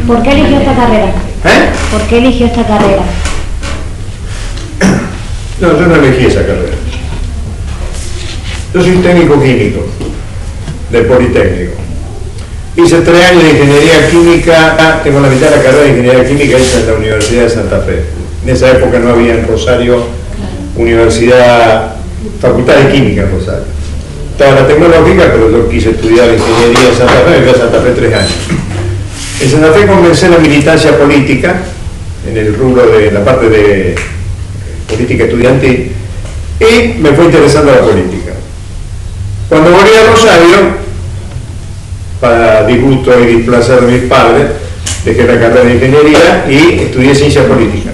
¿Por qué eligió esta carrera? ¿Por qué eligió esta carrera? No, yo no elegí esa carrera. Yo soy técnico químico del Politécnico. Hice 3 años de ingeniería química, tengo la mitad de la carrera de ingeniería química hecha en la Universidad de Santa Fe. En esa época no había en Rosario facultad de química en Rosario. Estaba la tecnológica, pero yo quise estudiar ingeniería en Santa Fe, me fui a Santa Fe 3 años. En Santa Fe comencé la militancia política, en el rubro de la parte de política estudiantil, y me fue interesando la política. Cuando volví a Rosario, para disgusto y displacer de mis padres, dejé la carrera de ingeniería y estudié ciencia política.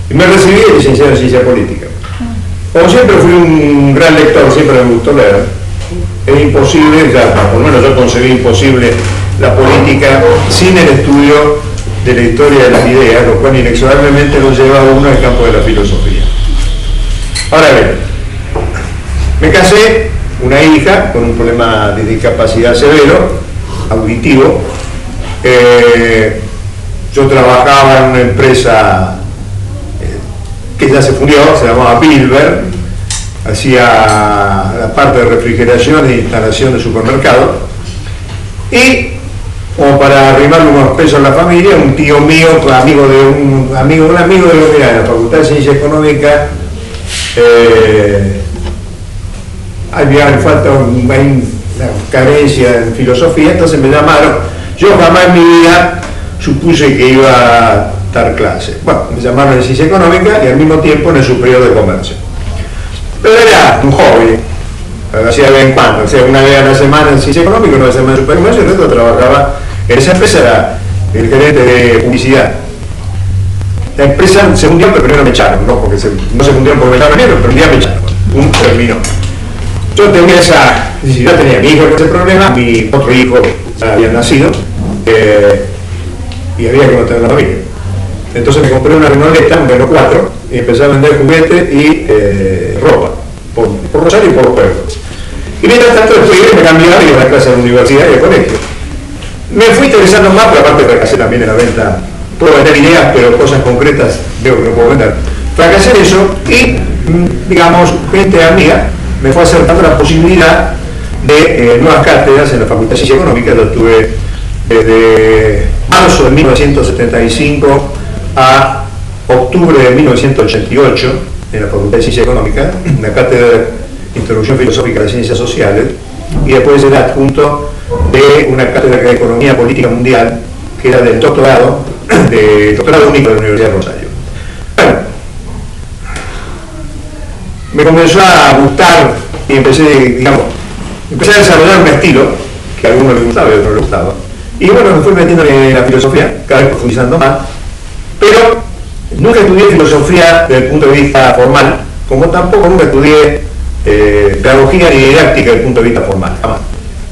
Y me recibí de licenciado en ciencia política. Como siempre fui un gran lector, siempre me gustó leer. Es imposible, por lo menos yo concebí imposible la política sin el estudio de la historia de las ideas, lo cual inexorablemente nos lleva a uno al campo de la filosofía. Ahora bien, me casé, una hija con un problema de discapacidad severo, auditivo. Yo trabajaba en una empresa que ya se fundió, se llamaba Bilber, hacía la parte de refrigeración e instalación de supermercado, y como para arrimarle unos pesos a la familia, un tío mío, amigo de un amigo de la Facultad de Ciencia Económica, había falta una carencia en filosofía, entonces me llamaron. Yo jamás en mi vida supuse que iba a dar clase. Bueno, me llamaron en Ciencia Económica y al mismo tiempo en el Superior de Comercio. Pero era un hobby, lo hacía de vez en cuando, o sea, una vez a la semana en Ciencia Económica, una vez a la semana en Superior de Comercio, y el resto trabajaba en esa empresa, era el gerente de publicidad. La empresa se hundió, pero primero me echaron, ¿no? Porque no se hundieron porque me echaron primero, pero un día me echaron, terminó. Yo tenía esa necesidad, tenía mi hijo con ese problema, mi otro hijo había nacido, y había que mantener la familia. Entonces me compré una Renauleta, un Renault 4, y empecé a vender juguetes y ropa, por Rosario y por los pueblos. Y mientras tanto me cambiaba y iba a la clase de la universidad y al colegio. Me fui interesando más, pero aparte fracasé también en la venta. Puedo vender ideas, pero cosas concretas veo que no puedo vender. Fracasé en eso y, digamos, gente amiga me fue acercando la posibilidad de nuevas cátedras en la Facultad de Ciencia Económica. Lo tuve desde marzo de 1975 a octubre de 1988 en la Facultad de Ciencia Económica, la cátedra de Introducción Filosófica de Ciencias Sociales, y después era adjunto de una cátedra de Economía Política Mundial, que era del doctorado único de la Universidad de Rosario. Bueno, me comenzó a gustar y empecé a desarrollar un estilo que a algunos les gustaba y a otros les gustaba. Y bueno, me fui metiendo en la filosofía, cada vez profundizando más, pero nunca estudié filosofía desde el punto de vista formal, como tampoco nunca estudié pedagogía ni didáctica desde el punto de vista formal, jamás.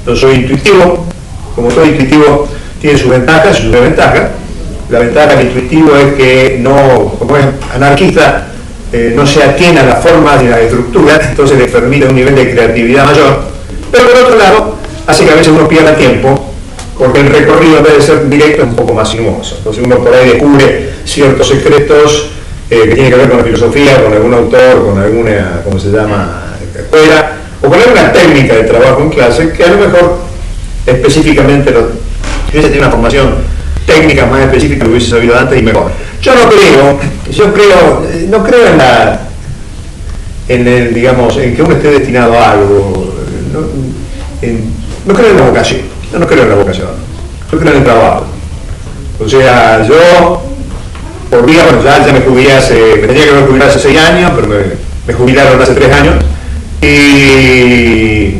Yo soy intuitivo, como todo intuitivo tiene sus ventajas y sus desventajas. La ventaja del intuitivo es que no, como es anarquista, no se atiene a las formas y a las estructuras, entonces le permite un nivel de creatividad mayor, pero por otro lado hace que a veces uno pierda tiempo, porque el recorrido en vez de ser directo es un poco más sinuoso. Entonces uno por ahí descubre ciertos secretos que tienen que ver con la filosofía, con algún autor, con alguna, ¿cómo se llama?, escuela, o con alguna técnica de trabajo en clase, que a lo mejor específicamente, si hubiese tenido una formación técnica más específica, lo hubiese sabido antes y mejor. Yo no creo en que uno esté destinado a algo, no creo en la vocación. Yo no creo en la vocación, yo creo en el trabajo. O sea, yo, por día, bueno, ya me jubilé me tenía que haber jubilado hace 6 años, pero me jubilaron hace 3 años. Y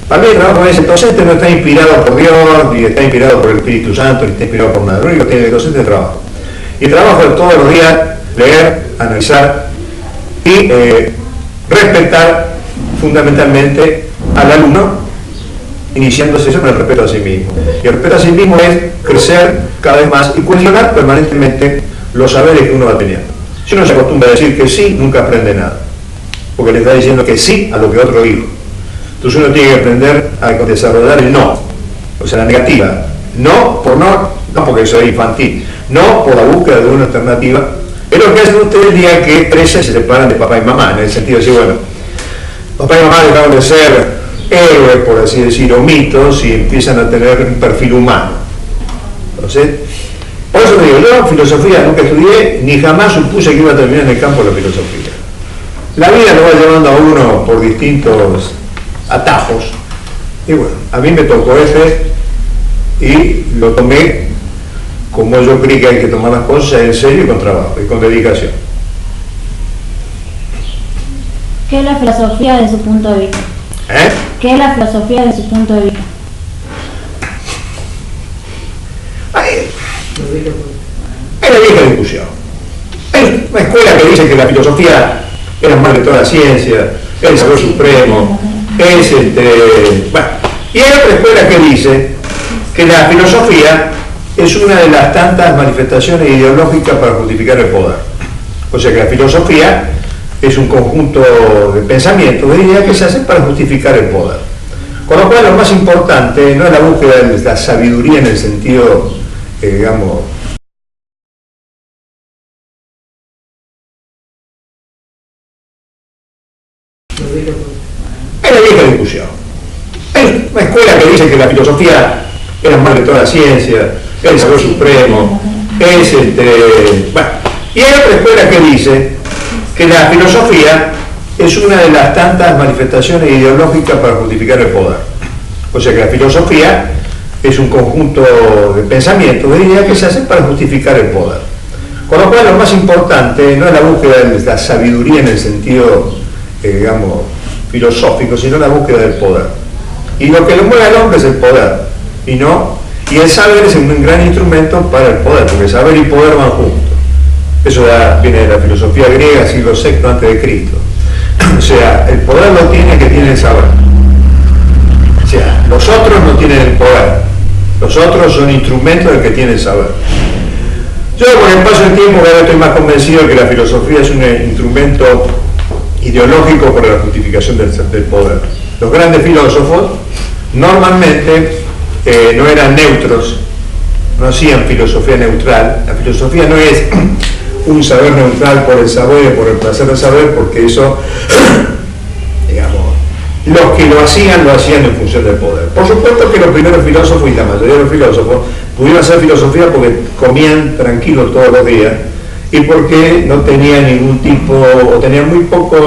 para mí el trabajo es el docente, no está inspirado por Dios, ni está inspirado por el Espíritu Santo, ni está inspirado por nada. Lo único que tiene el docente es el trabajo. Y el trabajo es todos los días leer, analizar y respetar fundamentalmente al alumno, iniciándose eso con el respeto a sí mismo. Y el respeto a sí mismo es crecer cada vez más y cuestionar permanentemente los saberes que uno va teniendo. Si uno se acostumbra a decir que sí, nunca aprende nada, porque le está diciendo que sí a lo que otro dijo. Entonces uno tiene que aprender a desarrollar el no, o sea, la negativa, no porque soy infantil, no por la búsqueda de una alternativa, es lo que hacen ustedes el día que crecen, se separan de papá y mamá, en el sentido de decir, bueno, papá y mamá dejaron de ser héroes, por así decir, o mitos, y empiezan a tener un perfil humano. Entonces, por eso me digo, yo filosofía nunca estudié, ni jamás supuse que iba a terminar en el campo de la filosofía. La vida lo va llevando a uno por distintos atajos, y bueno, a mí me tocó ese, y lo tomé como yo creí que hay que tomar las cosas en serio y con trabajo, y con dedicación. ¿Qué es la filosofía desde su punto de vista? ¿Qué es la filosofía desde su punto de vista? Hay una vieja discusión. Hay una escuela que dice que la filosofía es la madre de toda la ciencia, es el saber supremo, es bueno. Y hay otra escuela que dice que la filosofía es una de las tantas manifestaciones ideológicas para justificar el poder. O sea que la filosofía es un conjunto de pensamientos, de ideas que se hacen para justificar el poder. Con lo cual lo más importante no es la búsqueda de la sabiduría en el sentido, digamos, hay una vieja discusión. Hay una escuela que dice que la filosofía es la madre de toda la ciencia, es el saber supremo, es bueno. Y hay otra escuela que dice que la filosofía es una de las tantas manifestaciones ideológicas para justificar el poder. O sea que la filosofía es un conjunto de pensamientos, de ideas que se hacen para justificar el poder. Con lo cual lo más importante no es la búsqueda de la sabiduría en el sentido, digamos, filosófico, sino la búsqueda del poder. Y lo que lo mueve al hombre es el poder, y el saber es un gran instrumento para el poder, porque saber y poder van juntos. Eso viene de la filosofía griega, siglo VI a.C. O sea, el poder lo tiene el que tiene el saber. O sea, los otros no tienen el poder. Los otros son instrumentos del que tiene el saber. Yo con el paso del tiempo cada vez estoy más convencido de que la filosofía es un instrumento ideológico para la justificación del poder. Los grandes filósofos normalmente no eran neutros, no hacían filosofía neutral. La filosofía no es un saber neutral por el saber, por el placer de saber, porque eso, digamos, los que lo hacían en función del poder. Por supuesto que los primeros filósofos y la mayoría de los filósofos pudieron hacer filosofía porque comían tranquilos todos los días y porque no tenían ningún tipo, o tenían muy pocos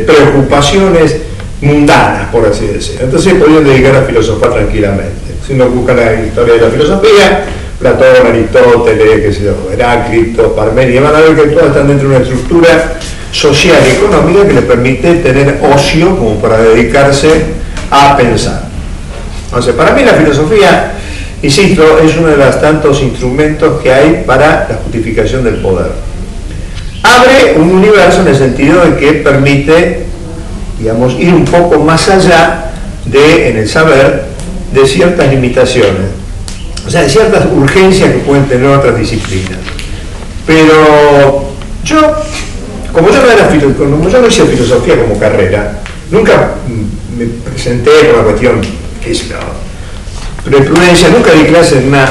preocupaciones mundanas, por así decirlo. Entonces podían dedicar a filosofar tranquilamente. Si uno busca la historia de la filosofía, Platón, Aristóteles, qué sé yo, Heráclito, Parménides, van a ver que todas están dentro de una estructura social y económica que les permite tener ocio como para dedicarse a pensar. Entonces, para mí la filosofía, insisto, es uno de los tantos instrumentos que hay para la justificación del poder. Abre un universo en el sentido de que permite, digamos, ir un poco más allá en el saber, de ciertas limitaciones, o sea, de ciertas urgencias que pueden tener otras disciplinas. Pero como yo no hice filosofía como carrera, nunca me presenté por una cuestión, qué sé yo, jurisprudencia, nunca di clases en una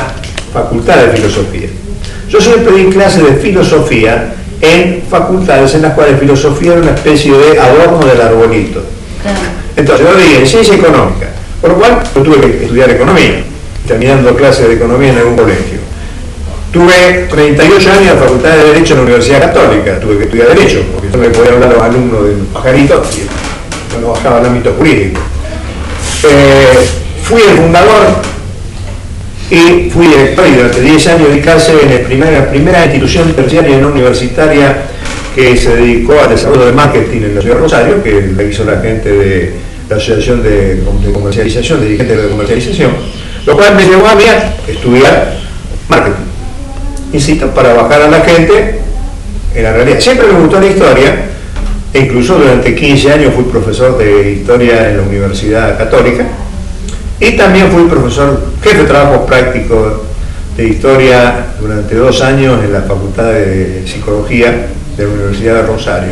facultad de filosofía. Yo siempre di clases de filosofía en facultades en las cuales filosofía era una especie de adorno del arbolito. Entonces yo di en ciencia económica, por lo cual yo tuve que estudiar economía, terminando clases de economía en algún colegio. Tuve 38 años en la Facultad de Derecho en la Universidad Católica, tuve que estudiar Derecho, porque yo no le podía hablar a los alumnos de pajaritos y yo no bajaba al ámbito jurídico. Fui el fundador y fui director y durante 10 años di clase en la primera institución terciaria no universitaria que se dedicó al desarrollo de marketing en la ciudad de Rosario, que la hizo la gente de la Asociación de Comercialización, dirigentes de comercialización, lo cual me llevó a mí a estudiar marketing, insisto, para bajar a la gente en la realidad. Siempre me gustó la historia, e incluso durante 15 años fui profesor de historia en la Universidad Católica, y también fui jefe de trabajo práctico de historia durante 2 años en la Facultad de Psicología de la Universidad de Rosario.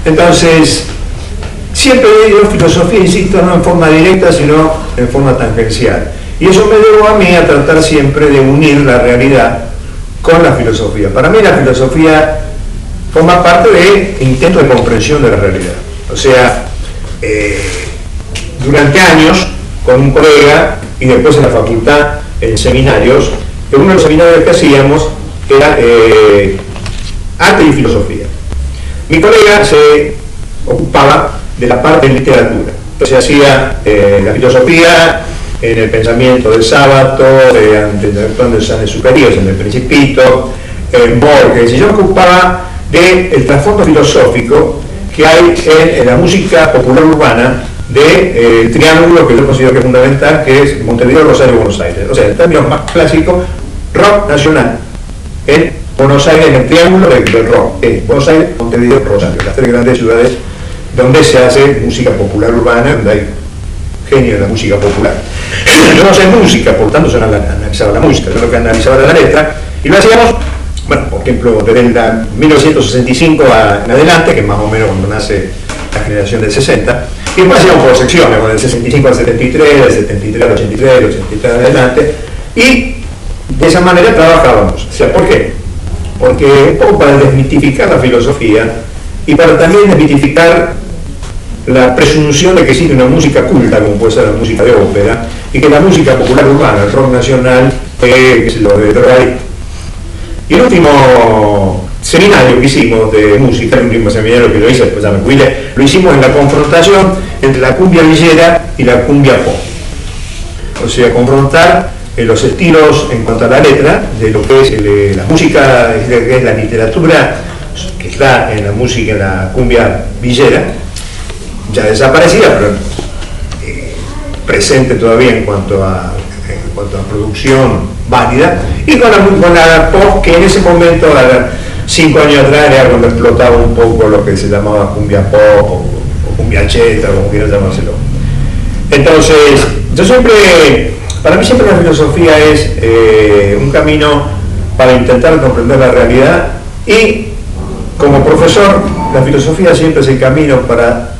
Entonces, siempre digo filosofía, insisto, no en forma directa, sino en forma tangencial. Y eso me llevó a mí a tratar siempre de unir la realidad con la filosofía. Para mí la filosofía forma parte de intento de comprensión de la realidad. O sea, durante años, con un colega, y después en la facultad, en seminarios, en uno de los seminarios que hacíamos era arte y filosofía. Mi colega se ocupaba de la parte de literatura. Entonces hacía la filosofía en el pensamiento del sábado, de San Superiores, en el Principito, en Borges, y yo me ocupaba del trasfondo filosófico que hay en la música popular urbana del triángulo que yo considero que es fundamental, que es Montevideo, Rosario, Buenos Aires. O sea, en términos más clásicos, rock nacional en Buenos Aires, en el triángulo del rock, Buenos Aires, Montevideo, Rosario, las tres grandes ciudades donde se hace música popular urbana, donde hay genio de la música popular. Yo no sé música, por tanto yo no analizaba la música, yo lo que analizaba era la letra, y lo hacíamos, bueno, por ejemplo, desde el 1965 en adelante, que es más o menos cuando nace la generación del 60, y después hacíamos por secciones, del 65 al 73, del 73 al 83, del 83 en adelante, y de esa manera trabajábamos. O sea, ¿por qué? Porque un poco para desmitificar la filosofía y para también desmitificar la presunción de que existe una música culta, como puede ser la música de ópera, y que la música popular urbana, el rock nacional, es lo de drogadicto. Y el último seminario que hicimos de música, el último seminario que yo hice, después ya me jubilé, lo hicimos en la confrontación entre la cumbia villera y la cumbia pop. O sea, confrontar los estilos en cuanto a la letra de lo que es la música, que es la literatura que está en la música, en la cumbia villera, ya desaparecida, pero presente todavía en cuanto a producción válida, y con la pop, que en ese momento, 5 años atrás, era cuando explotaba un poco lo que se llamaba cumbia pop o cumbia cheta, como quieran llamárselo. Entonces, para mí siempre la filosofía es un camino para intentar comprender la realidad, y como profesor, la filosofía siempre es el camino para,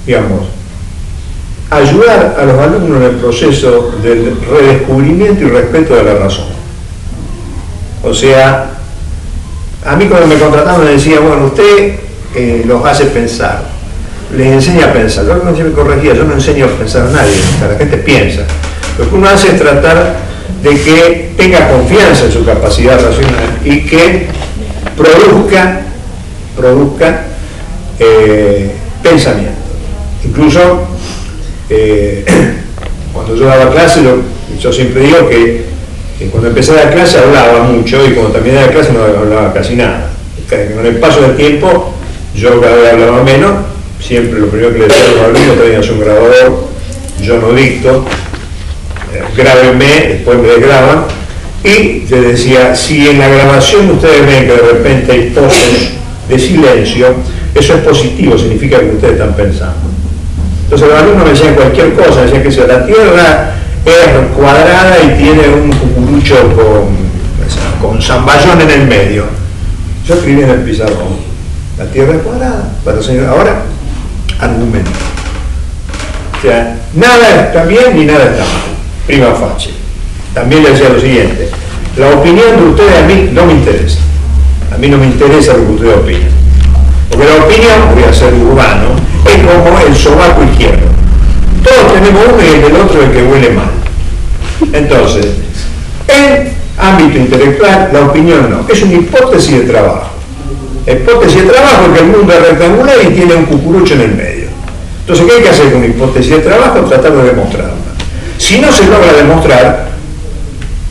digamos, ayudar a los alumnos en el proceso del redescubrimiento y respeto de la razón. O sea, a mí cuando me contrataban me decía, bueno, usted los hace pensar, les enseña a pensar. Yo no me corregía, yo no enseño a pensar a nadie, la gente piensa. Lo que uno hace es tratar de que tenga confianza en su capacidad racional y que produzca pensamiento. Incluso cuando yo daba clase, yo siempre digo que cuando empecé a dar clase hablaba mucho, y cuando terminé de dar clase no hablaba casi nada. Con el paso del tiempo yo cada vez hablaba menos. Siempre lo primero que le decía a los alumnos: tenías un grabador, yo no dicto, grábenme, después me desgraban, y les decía, si en la grabación ustedes ven que de repente hay pozos de silencio, eso es positivo, significa que ustedes están pensando. Entonces los alumnos me decían cualquier cosa, decían que la Tierra es cuadrada y tiene un cucurucho con zamballón en el medio. Yo escribí en el pizarrón, la Tierra es cuadrada. Bueno, señor, ahora argumento. O sea, nada está bien ni nada está mal, prima facie. También le decía lo siguiente: la opinión de ustedes a mí no me interesa. A mí no me interesa lo que ustedes opinan. Porque la opinión, voy a ser urbano, es como el sobaco izquierdo. Todos tenemos uno, y el del otro es el que huele mal. Entonces, en ámbito intelectual, la opinión no, es una hipótesis de trabajo. La hipótesis de trabajo es que el mundo es rectangular y tiene un cucurucho en el medio. Entonces, ¿qué hay que hacer con una hipótesis de trabajo? Tratar de demostrarla. Si no se logra demostrar,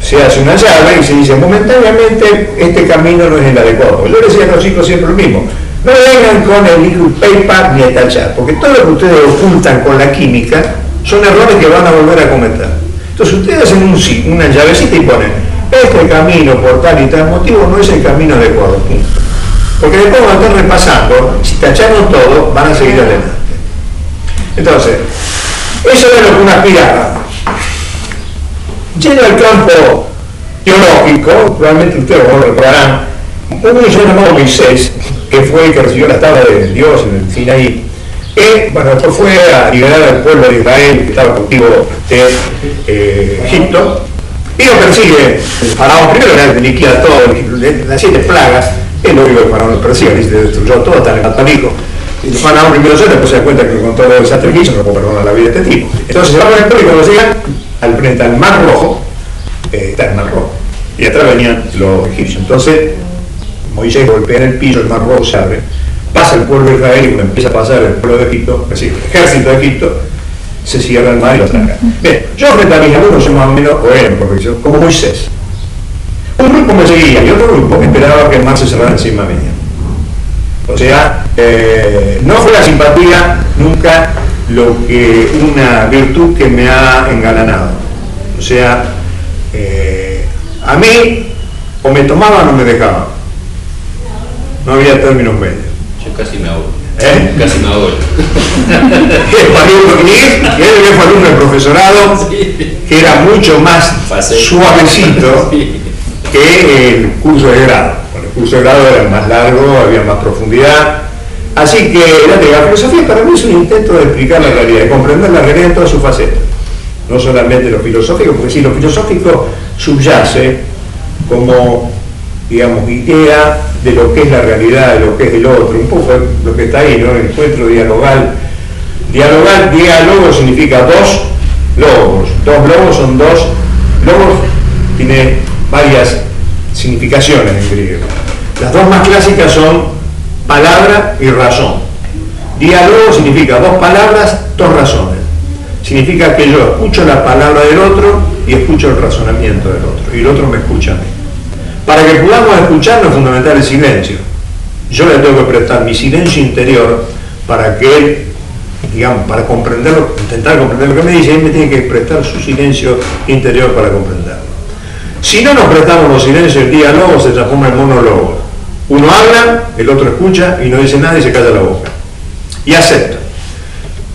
se hace una llave y se dice momentáneamente este camino no es el adecuado. Yo les decía a los chicos siempre lo mismo: no vengan con el liquid paper ni el tachar, porque todo lo que ustedes ocultan con la química son errores que van a volver a cometer. Entonces ustedes hacen una llavecita y ponen: este camino por tal y tal motivo no es el camino adecuado, punto. Porque después van a estar repasando, si tacharon todo, van a seguir adelante. Entonces, eso es lo que uno aspiraba. Yendo al campo teológico, probablemente ustedes lo recordarán, un hombre llamado Moisés, que fue el que recibió la tabla de Dios en el Sinaí, Bueno, después fue a liberar al pueblo de Israel que estaba cautivo de Egipto, y lo persigue el faraón. Primero le liquida todo, las 7 plagas, es lógico que el faraón lo persigue, le destruyó todo, hasta el patanico. El faraón primero se después se da cuenta que con todo el desastre que hizo no puede perdonar la vida de este tipo. Entonces se va con el pueblo y cuando llegan al frente al Mar Rojo, está el Mar Rojo, y atrás venían los egipcios. Entonces Moisés golpea en el piso, el Mar Rojo se abre, pasa el pueblo de Israel y cuando empieza a pasar el pueblo de Egipto, es decir, el ejército de Egipto, se cierra el mar y lo traga. Bien, yo frente a mis alumnos soy más o menos, o eran profesor, como Moisés. Un grupo me seguía y otro grupo esperaba que el mar se cerrara encima mía. O sea, no fue la simpatía nunca una virtud que me ha engalanado. O sea, a mí o me tomaban o me dejaban. No había términos medios. Yo casi me ahogo. Casi me ahogo. Él fue alumno del profesorado, que era mucho más suavecito que el curso de grado. Bueno, el curso de grado era más largo, había más profundidad. Así que la filosofía para mí es un intento de explicar la realidad, de comprender la realidad en todas sus facetas. No solamente lo filosófico, porque si lo filosófico subyace como, digamos, idea de lo que es la realidad, de lo que es el otro, un poco lo que está ahí, ¿no? El encuentro dialogal. Diálogo significa dos logos. Dos logos son dos. Logos tiene varias significaciones en griego. Las dos más clásicas son palabra y razón. Diálogo significa dos palabras, dos razones. Significa que yo escucho la palabra del otro y escucho el razonamiento del otro, y el otro me escucha a mí. Para que podamos escucharnos es fundamental el silencio. Yo le tengo que prestar mi silencio interior para que él, digamos, para comprenderlo, intentar comprender lo que me dice, él me tiene que prestar su silencio interior para comprenderlo. Si no nos prestamos los silencios, el diálogo se transforma en monólogo. Uno habla, el otro escucha y no dice nada y se calla la boca. Y acepta.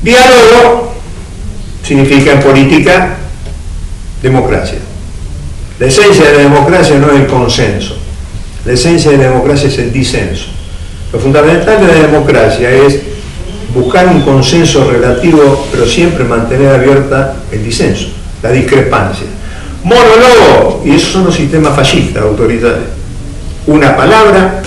Diálogo significa en política democracia. La esencia de la democracia no es el consenso. La esencia de la democracia es el disenso. Lo fundamental de la democracia es buscar un consenso relativo, pero siempre mantener abierta el disenso, la discrepancia. Monólogo, y esos son los sistemas fascistas, autoritarios. Una palabra,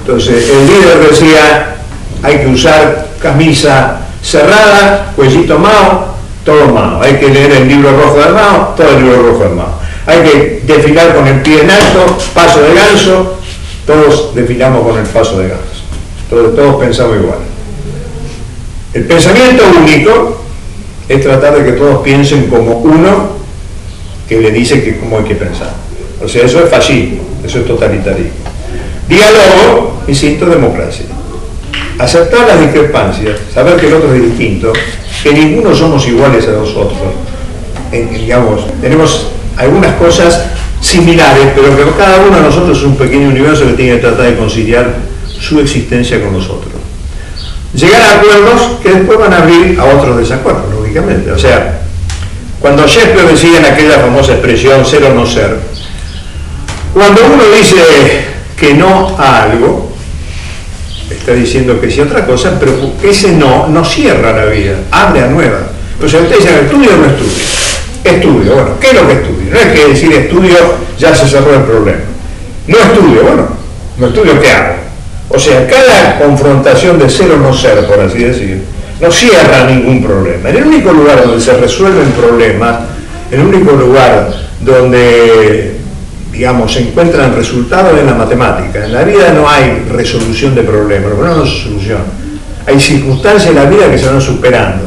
entonces el líder decía, hay que usar camisa cerrada, cuellito Mao, todo Mao. Hay que leer el libro rojo de Mao, todo el libro rojo de Mao. Hay que desfilar con el pie en alto, paso de ganso, todos desfilamos con el paso de ganso. Todos pensamos igual. El pensamiento único es tratar de que todos piensen como uno que le dice que cómo hay que pensar. O sea, eso es fascismo, eso es totalitarismo. Diálogo, insisto, democracia. Aceptar las discrepancias, saber que el otro es distinto, que ninguno somos iguales a los otros. Digamos, tenemos algunas cosas similares, pero que cada uno de nosotros es un pequeño universo que tiene que tratar de conciliar su existencia con nosotros. Llegar a acuerdos que después van a abrir a otros desacuerdos, lógicamente. O sea, cuando Shakespeare decía en aquella famosa expresión ser o no ser, cuando uno dice que no a algo, está diciendo que sí a otra cosa, pero ese no cierra la vida, abre a nuevas. O sea, ustedes dicen, ¿estudio o no estudio? Estudio, bueno, ¿qué es lo que estudio? No es que decir estudio ya se cerró el problema. No estudio, bueno, no estudio, ¿qué hago? O sea, cada confrontación de ser o no ser, por así decir, no cierra ningún problema. En el único lugar donde se resuelven problemas, en el único lugar donde, digamos, se encuentran resultados en la matemática. En la vida no hay resolución de problemas, los problemas no se solucionan. Hay circunstancias en la vida que se van superando,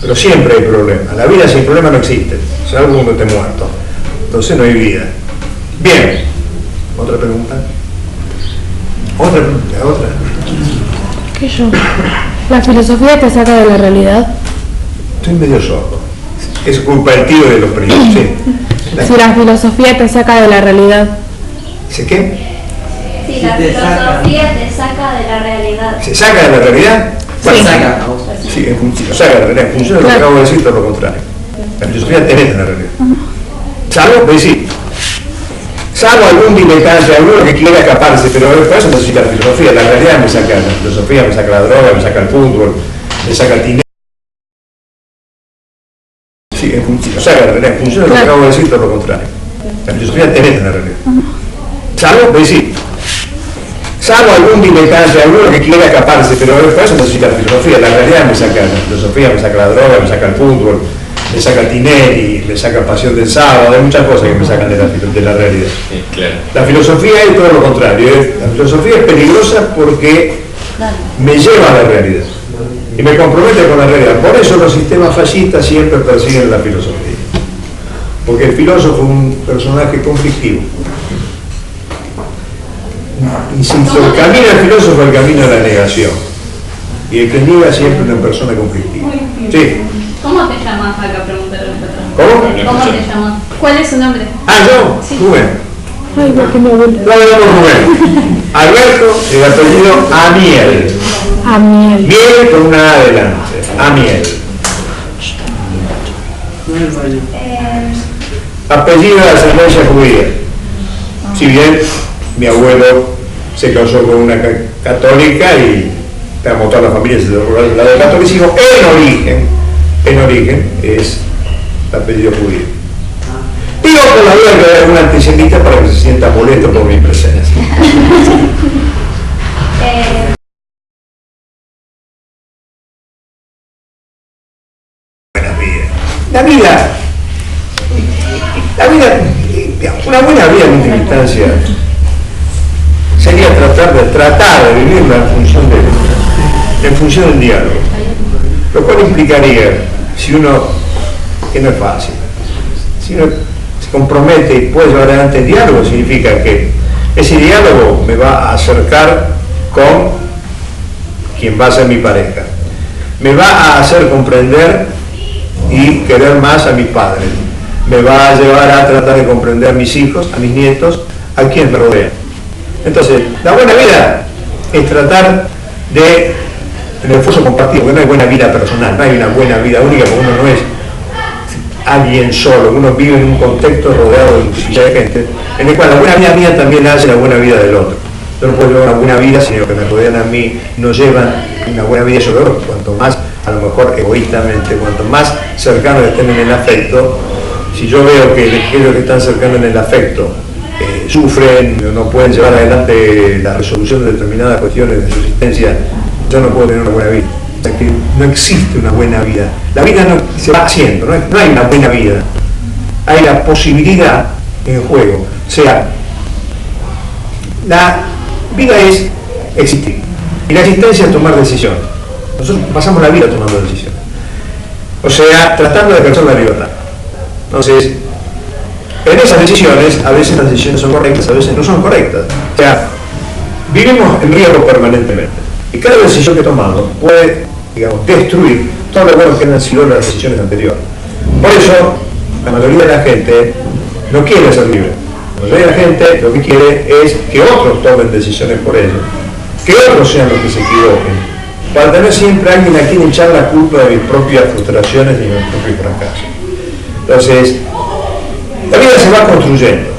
pero siempre hay problemas. La vida sin problemas no existe, salvo cuando esté muerto. Entonces no hay vida. Bien, ¿otra pregunta? Otra. ¿Qué yo? ¿La filosofía te saca de la realidad? Estoy medio sordo. Es culpa del tío de los primos, sí. Si la filosofía te saca de la realidad. ¿Dice qué? Si la filosofía te saca de la realidad. ¿Se saca de la realidad? Sí. Saca. Sí, lo saca de la realidad. En función de lo que acabo de decir, todo lo contrario. La filosofía tenés en la realidad. Salvo, decir, salvo algún diletante, alguno que quiera escaparse, pero por eso necesita la filosofía. La realidad me saca la filosofía, me saca la droga, me saca el fútbol, le saca el dinero. Sí, en función de lo que acabo de decir, todo lo contrario. La filosofía tenés en la realidad. Salvo algún diletante, alguno que quiera escaparse, pero por eso necesita la filosofía. La realidad me saca la filosofía, me saca la droga, me saca el fútbol, me saca el Tinelli, me saca Pasión del Sábado, hay muchas cosas que me sacan de la realidad. Sí, claro. La filosofía es todo lo contrario. La filosofía es peligrosa porque me lleva a la realidad y me compromete con la realidad. Por eso los sistemas fascistas siempre persiguen la filosofía, porque el filósofo es un personaje conflictivo. Insisto, el camino del filósofo es el camino de la negación, y el que niega siempre es una persona conflictiva. Sí. ¿Cómo te llamas acá? Preguntaron. ¿Cómo? ¿Cómo te llamas? ¿Cuál es su nombre? Yo, Sí. Rubén. Ay, no, que me abuelo. Lo llamamos Rubén. Alberto, el apellido Amiel. Amiel. Miel con una A adelante. Amiel. Apellido de ascendencia judía. Si bien mi abuelo se casó con una católica y como toda la familia se desarrolló del lado del catolicismo, en origen es apellido judío. Digo por la duda que hay algún antisemita para que se sienta molesto por mi presencia. Una buena vida en última instancia sería tratar de vivirla en función del diálogo, lo cual implicaría, si uno, que no es fácil, si uno se compromete y puede llevar adelante el diálogo, significa que ese diálogo me va a acercar con quien va a ser mi pareja, me va a hacer comprender y querer más a mis padres, me va a llevar a tratar de comprender a mis hijos, a mis nietos, a quienes me rodean. Entonces, la buena vida es tratar de el esfuerzo compartido, porque no hay buena vida personal, no hay una buena vida única, porque uno no es alguien solo, uno vive en un contexto rodeado de mucha gente, en el cual la buena vida mía también hace la buena vida del otro. Yo no puedo llevar una buena vida si los que me rodean a mí no llevan una buena vida sobre otro. Cuanto más, a lo mejor egoístamente, cuanto más cercanos estén en el afecto, si yo veo que aquellos que están cercanos en el afecto sufren, no pueden llevar adelante la resolución de determinadas cuestiones de su existencia, yo no puedo tener una buena vida. O sea que no existe una buena vida. La vida no se va haciendo, no hay una buena vida. Hay la posibilidad en juego. O sea, la vida es existir. Y la existencia es tomar decisiones. Nosotros pasamos la vida tomando decisiones. O sea, tratando de ejercer la libertad. Entonces, en esas decisiones, a veces las decisiones son correctas, a veces no son correctas. O sea, vivimos en riesgo permanentemente. Y cada decisión que tomamos puede, digamos, destruir todo lo bueno que han sido las decisiones anteriores. Por eso, la mayoría de la gente no quiere ser libre. La mayoría de la gente lo que quiere es que otros tomen decisiones por ellos, que otros sean los que se equivoquen, para tener siempre a alguien a quien echar la culpa de mis propias frustraciones y mis propios fracasos. Entonces, la vida se va construyendo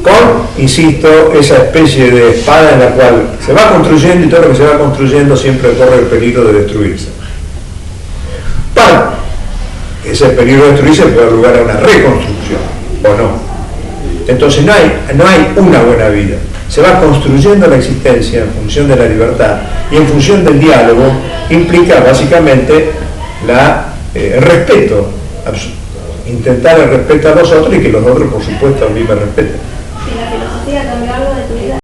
con, insisto, esa especie de espada en la cual se va construyendo y todo lo que se va construyendo siempre corre el peligro de destruirse. Para que ese peligro de destruirse pueda dar lugar a una reconstrucción, ¿o no? Entonces no hay una buena vida. Se va construyendo la existencia en función de la libertad y en función del diálogo implica básicamente el respeto, intentar el respeto a los otros y que los otros por supuesto a mí me respeten. ¿Y la filosofía cambió algo de tu vida?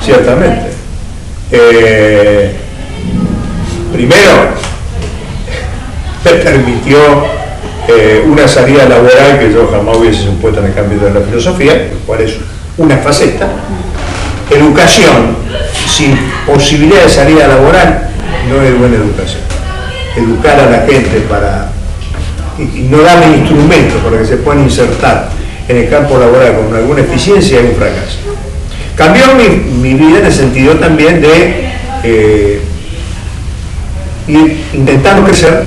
Ciertamente. Primero, me permitió una salida laboral que yo jamás hubiese supuesto en el cambio de la filosofía, el cual es una faceta. Educación, sin posibilidad de salida laboral no es buena educación. Educar a la gente y no darle instrumentos para que se puedan insertar en el campo laboral con alguna eficiencia es un fracaso. Cambió mi vida en el sentido también de ir intentando crecer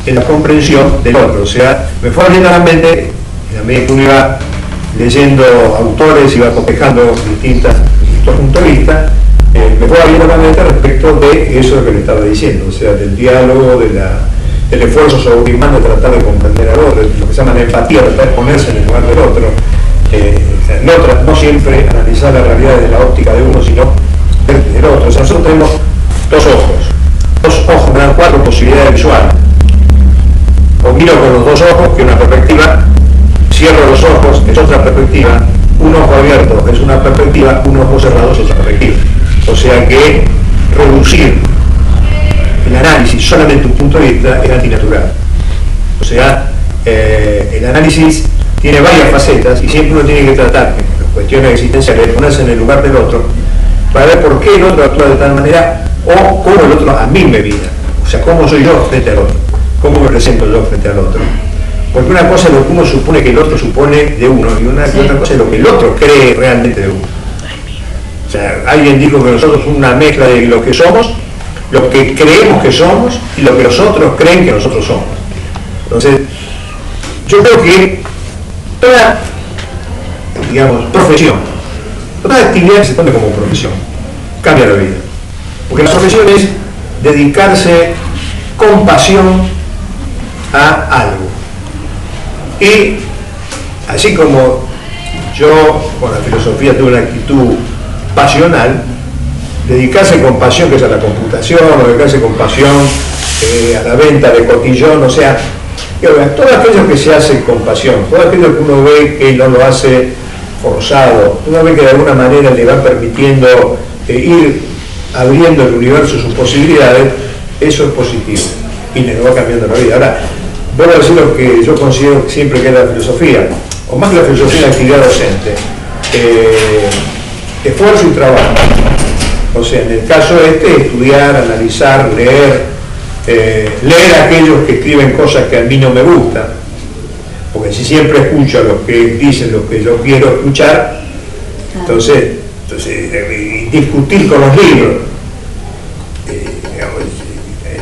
en la comprensión del otro. O sea, me fue abriendo la mente, en la medida que uno iba leyendo autores, iba cotejando distintos puntos de vista, me fue abriendo la mente respecto de eso que le estaba diciendo, o sea, del diálogo, del esfuerzo sobrehumano de tratar de comprender al otro, lo que se llama la empatía, tratar de ponerse en el lugar del otro, no siempre analizar la realidad desde la óptica de uno, sino del otro. O sea, nosotros tenemos dos ojos, me dan 4 posibilidades visuales. O miro con los 2 ojos, que es una perspectiva, cierro los ojos, es otra perspectiva, un ojo abierto es una perspectiva, un ojo cerrado es otra perspectiva. O sea que reducir el análisis solamente un punto de vista es antinatural. O sea, el análisis tiene varias facetas y siempre uno tiene que tratar, en cuestiones existenciales, de ponerse en el lugar del otro para ver por qué el otro actúa de tal manera o cómo el otro a mí me mira. O sea, cómo soy yo frente al otro, cómo me presento yo frente al otro. Porque una cosa es lo que uno supone que el otro supone de uno y otra cosa es lo que el otro cree realmente de uno. O sea, alguien dijo que nosotros somos una mezcla de lo que somos, lo que creemos que somos y lo que los otros creen que nosotros somos. Entonces, yo creo que toda, digamos, profesión, toda actividad que se tome como profesión, cambia la vida. Porque la profesión es dedicarse con pasión a algo. Y así como yo con la filosofía tuve una actitud pasional, dedicarse con pasión, que es a la computación, o dedicarse con pasión a la venta de cotillón, o sea, todo aquello que se hace con pasión, todo aquello que uno ve que no lo hace forzado, uno ve que de alguna manera le va permitiendo ir abriendo el universo sus posibilidades, eso es positivo y le va cambiando la vida. Ahora, vuelvo a decir lo que yo considero siempre que es la filosofía, o más que la filosofía, la actividad docente, esfuerzo y trabajo. O sea, en el caso estudiar, analizar, leer aquellos que escriben cosas que a mí no me gustan, porque si siempre escucho a los que dicen lo que yo quiero escuchar, entonces discutir con los libros.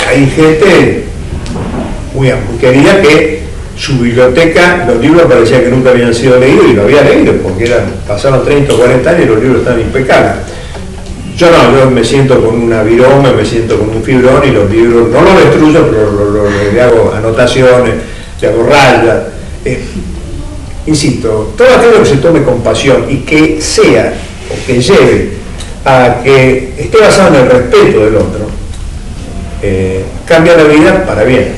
Hay gente muy querida que su biblioteca, los libros parecía que nunca habían sido leídos y lo había leído porque pasaban 30 o 40 años y los libros estaban impecables. Yo me siento con una viroma, me siento con un fibrón y los libros no los destruyo, pero le hago anotaciones, le hago rayas. Insisto, todo aquello que se tome con pasión y que sea o que lleve a que esté basado en el respeto del otro, cambia la vida para bien.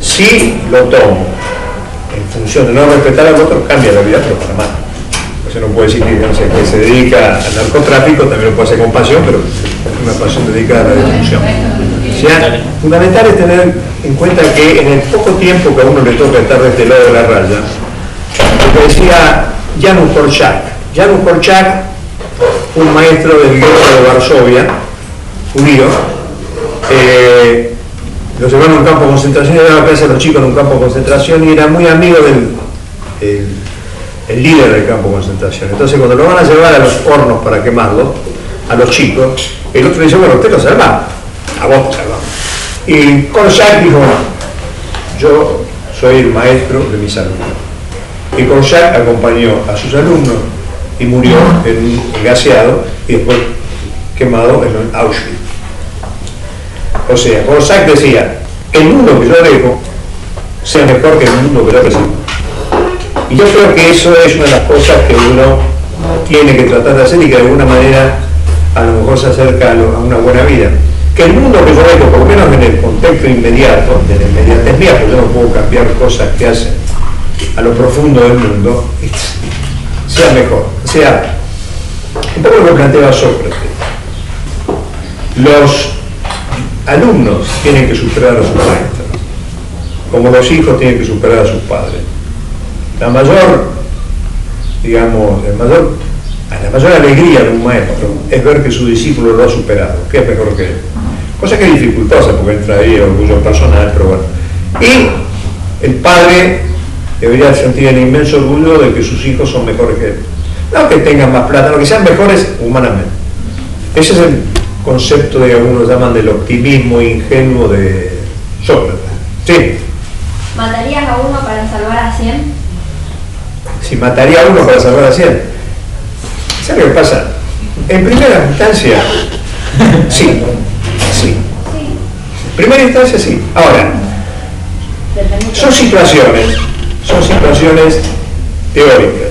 Si lo tomo en función de no respetar al otro, cambia la vida, pero para mal. Entonces no puede decir que se dedica al narcotráfico, también lo puede hacer con pasión, pero es una pasión dedicada a la destrucción. O sea, fundamental es tener en cuenta que en el poco tiempo que a uno le toca estar de este lado de la raya, lo que decía Janusz Korczak, un maestro del gueto de Varsovia, judío, lo llevaron a un campo de concentración, y daba clase a los chicos en un campo de concentración y era muy amigo el líder del campo de concentración. Entonces cuando lo van a llevar a los hornos para quemarlo, a los chicos, el otro dice, bueno, usted lo salva, a vos te salvamos. Y Korczak dijo, yo soy el maestro de mis alumnos. Y Korczak acompañó a sus alumnos y murió gaseado y después quemado en Auschwitz. O sea, Korczak decía, el mundo que yo dejo sea mejor que el mundo que yo recibo. Y yo creo que eso es una de las cosas que uno tiene que tratar de hacer y que de alguna manera a lo mejor se acerca a una buena vida. Que el mundo que yo dejo, por lo menos en el contexto inmediato, de la inmediatez mía, porque yo no puedo cambiar cosas que hacen a lo profundo del mundo, sea mejor. O sea, un poco lo que planteaba Sócrates. Los alumnos tienen que superar a sus maestros, como los hijos tienen que superar a sus padres. El mayor La mayor alegría de un maestro es ver que su discípulo lo ha superado, que es mejor que él. Cosa que es dificultosa porque entra ahí orgullo personal, pero bueno. Y el padre debería sentir el inmenso orgullo de que sus hijos son mejores que él. No que tengan más plata, no que sean mejores humanamente. Ese es el concepto de algunos llaman del optimismo ingenuo de Sócrates. Sí. ¿Matarías a uno para salvar a 100? Si mataría a uno para salvar a 100. ¿Sabes lo que pasa? En primera instancia, sí. Sí. En primera instancia, sí. Ahora, son situaciones teóricas.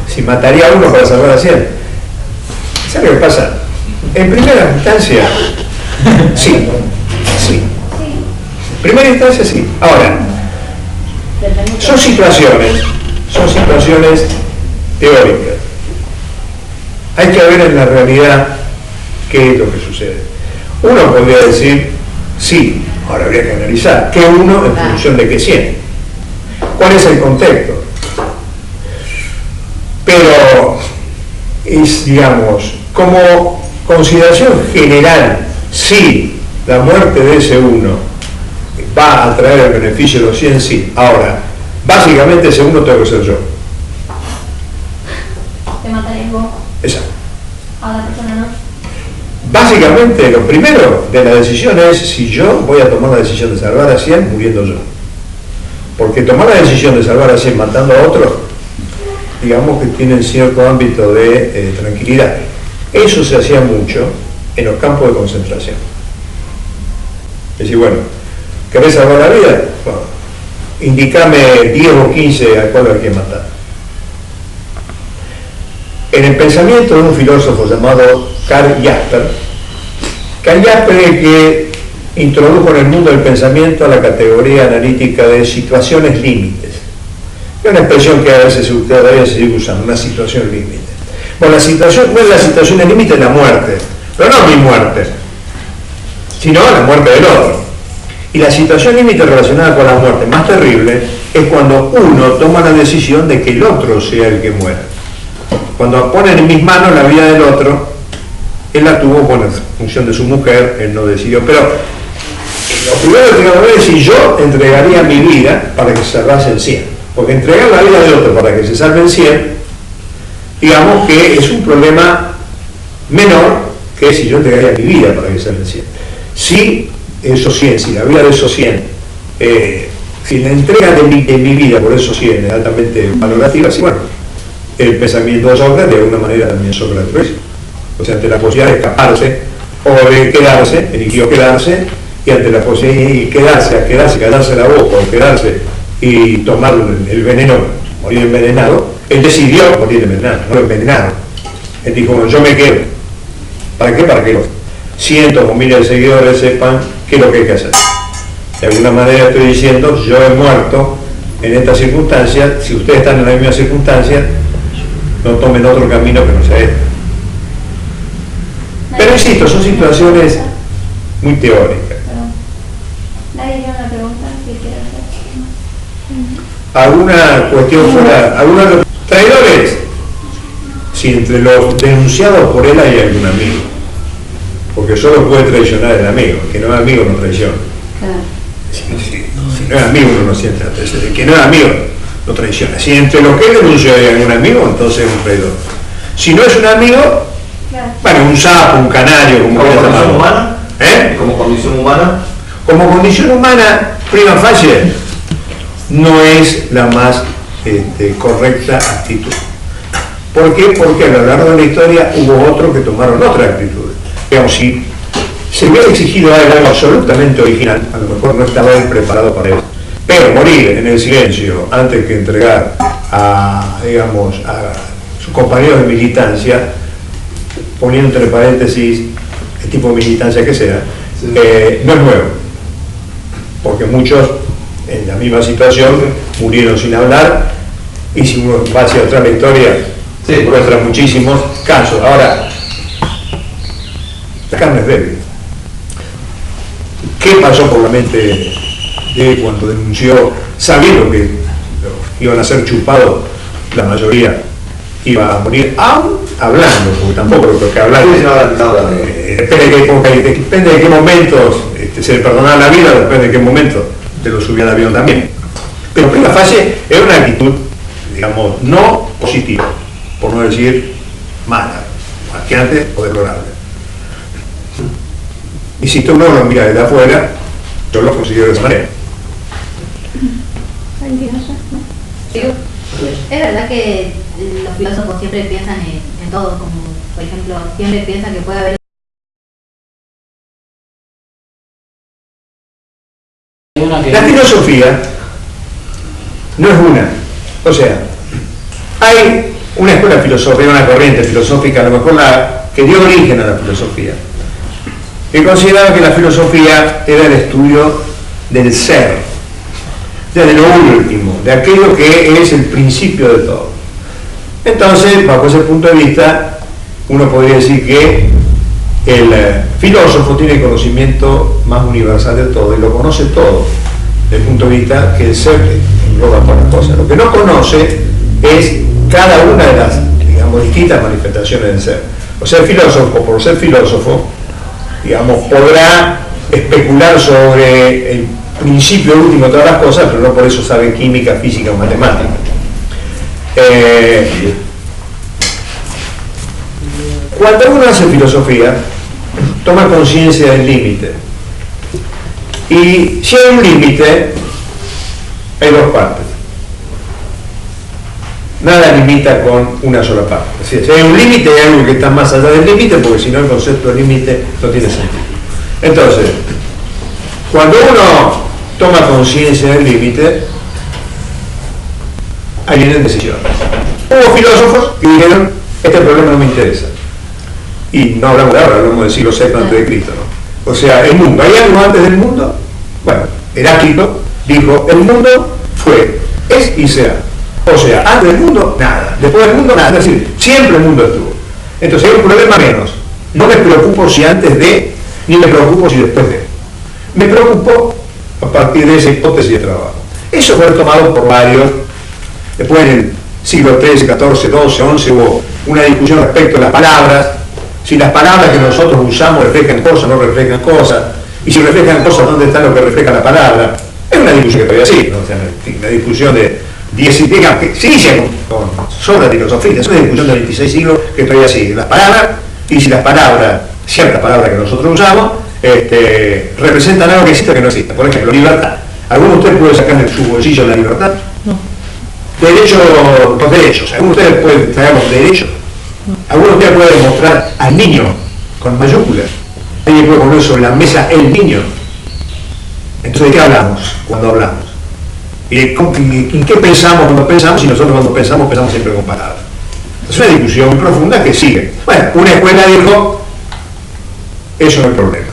Si mataría a uno para salvar a 100. ¿Sabes lo que pasa? En primera instancia, sí. En primera instancia, sí. Ahora, son situaciones teóricas. Hay que ver en la realidad qué es lo que sucede. Uno podría decir, sí, ahora habría que analizar, ¿qué uno en función de qué 100? ¿Cuál es el contexto? Pero es, digamos, como consideración general, sí, la muerte de ese uno va a traer el beneficio de los 100, sí. Ahora, básicamente ese uno tengo que ser yo. ¿Te matarías vos? Exacto. A la persona no. Básicamente, lo primero de la decisión es si yo voy a tomar la decisión de salvar a 100 muriendo yo. Porque tomar la decisión de salvar a 100 matando a otro, digamos que tiene cierto ámbito de tranquilidad. Eso se hacía mucho en los campos de concentración. Es decir, bueno, ¿querés salvar la vida? Bueno, indicame 10 o 15 a cuál hay que matar. En el pensamiento de un filósofo llamado Karl Jasper es que introdujo en el mundo del pensamiento a la categoría analítica de situaciones límites. Es una expresión que a veces usted todavía se sigue usando, una situación límite. Bueno, la situación no es la situación de límite, es la muerte, pero no mi muerte, sino la muerte del otro. Y la situación límite relacionada con la muerte más terrible es cuando uno toma la decisión de que el otro sea el que muera. Cuando ponen en mis manos la vida del otro, él la tuvo en función de su mujer, él no decidió. Pero lo primero que tengo que ver es si yo entregaría mi vida para que se salvasen 100. Porque entregar la vida del otro para que se salven 100, digamos que es un problema menor que si yo entregaría mi vida para que se salven 100. Si esos 100, si la vida de esos 100, si la entrega de mi vida por esos 100 es altamente valorativa, sí, bueno, el pensamiento de Sócrates de alguna manera también Sócrates, o sea, ante la posibilidad de escaparse o de quedarse, eligió quedarse, y ante la posibilidad de quedarse la boca o quedarse y tomar el veneno, morir envenenado, él decidió morir envenenado, no lo envenenaron. Él dijo, bueno, yo me quedo. ¿Para qué? Para que los cientos o miles de seguidores sepan qué es lo que hay que hacer. De alguna manera estoy diciendo, yo he muerto en estas circunstancias, si ustedes están en la misma circunstancia, no tomen otro camino que no sea este. Pero insisto, son situaciones muy teóricas. ¿Nadie tiene una pregunta que quiera hacer? ¿Alguna cuestión fuera? ¿Traidores? Si entre los denunciados por él hay algún amigo. Porque solo puede traicionar el amigo. El que no es amigo no traiciona. Claro. Si no es amigo uno no siente antecedentes. El que no es amigo no traiciona. Si entre los que él denunció hay algún amigo, entonces es un traidor. Si no es un amigo, bueno, un sapo, un canario, como ¿Como condición humana? ¿Como condición humana? Como condición humana, prima facie, no es la más correcta actitud. ¿Por qué? Porque a lo largo de la historia hubo otros que tomaron otras actitudes. Digamos, si se hubiera exigido algo absolutamente original, a lo mejor no estaba él preparado para eso. Pero morir en el silencio antes que entregar a, digamos, a sus compañeros de militancia, poniendo entre paréntesis el tipo de militancia que sea, sí, no es nuevo. Porque muchos en la misma situación murieron sin hablar, y si uno va hacia atrás la historia, sí, encuentra muchísimos casos. Ahora, la carne es débil. ¿Qué pasó por la mente de cuando denunció, sabiendo que iban a ser chupados, la mayoría iba a morir, aún hablando, porque tampoco lo que hablar. Depende de qué momentos se le perdonaba la vida, depende de qué momento te lo subía al avión también. Pero en primera fase era una actitud, digamos, no positiva, por no decir mala, marqueante o deplorable. Y si uno lo mira desde afuera, yo lo considero de esa manera. Es verdad que los filósofos siempre piensan en todo, como por ejemplo, siempre piensan que puede haber. La filosofía no es una. O sea, hay una escuela filosófica, una corriente filosófica, a lo mejor la que dio origen a la filosofía, que consideraba que la filosofía era el estudio del ser, de lo último, de aquello que es el principio de todo. Entonces, bajo ese punto de vista, uno podría decir que el filósofo tiene conocimiento más universal de todo y lo conoce todo, desde el punto de vista que el ser engloba todas las cosas. Lo que no conoce es cada una de las, digamos, distintas manifestaciones del ser. O sea, el filósofo, por ser filósofo, digamos, podrá especular sobre el principio último de todas las cosas, pero no por eso sabe química, física o matemática. Cuando uno hace filosofía, toma conciencia del límite. Y si hay un límite, hay dos partes. Nada limita con una sola parte. Es decir, si hay un límite, hay algo que está más allá del límite, porque si no el concepto de límite no tiene sentido. Entonces, cuando uno toma conciencia del límite, ahí vienen decisiones. Hubo filósofos que dijeron, este problema no me interesa. Y no hablamos de ahora, hablamos del siglo VI antes de Cristo, ¿no? O sea, el mundo, ¿hay algo antes del mundo? Bueno, Heráclito dijo, el mundo fue, es y será. O sea, antes del mundo, nada. Después del mundo, nada. Es decir, siempre el mundo estuvo. Entonces hay un problema menos. No me preocupo si antes de, ni me preocupo si después de. Me preocupo a partir de esa hipótesis de trabajo. Eso fue tomado por varios. Después en el siglo XIII, XIV, XII, XI hubo una discusión respecto a las palabras. Si las palabras que nosotros usamos reflejan cosas, no reflejan cosas. Y si reflejan cosas, ¿dónde está lo que refleja la palabra? Es una discusión que todavía sigue, ¿no? O sea, una discusión de 10 siglos, que se inicia con sobre la filosofía, es una discusión de 26 siglos que todavía sigue. Las palabras, y si las palabras, ciertas palabras que nosotros usamos, representan algo que existe o que no existe. Por ejemplo, libertad. ¿Alguno de ustedes puede sacar de su bolsillo la libertad? No. Los derechos. ¿Alguno de ustedes puede traer los derechos? ¿Alguno de ustedes puede demostrar al niño con mayúsculas? ¿Alguien puede poner sobre la mesa el niño? Entonces, ¿de qué hablamos cuando hablamos? ¿Y en qué pensamos cuando pensamos? Y nosotros cuando pensamos siempre con palabras. Es una discusión muy profunda que sigue. Bueno, una escuela dijo, eso no es el problema.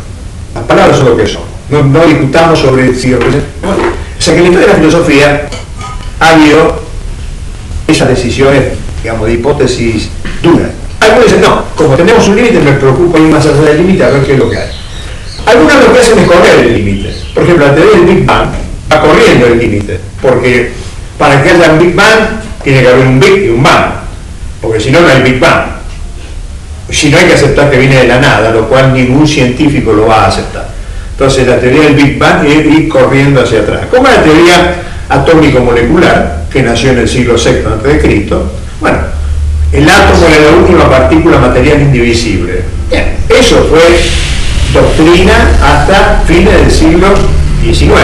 Las palabras son lo que son. No discutamos sobre si representan. Bueno, o sea que en la historia de la filosofía ha habido esas decisiones, digamos, de hipótesis duras. Algunos dicen, no, como tenemos un límite, me preocupo ir más allá del límite a ver qué es lo que hay. Algunos lo que hacen es correr el límite. Por ejemplo, la teoría del Big Bang va corriendo el límite, porque para que haya un Big Bang tiene que haber un Big y un Bang, porque si no, no hay Big Bang. Si no, hay que aceptar que viene de la nada, lo cual ningún científico lo va a aceptar. Entonces la teoría del Big Bang es ir corriendo hacia atrás. Como la teoría atómico-molecular, que nació en el siglo VI a.C., bueno, el átomo era la última partícula material indivisible. Bien, eso fue doctrina hasta fines del siglo XIX,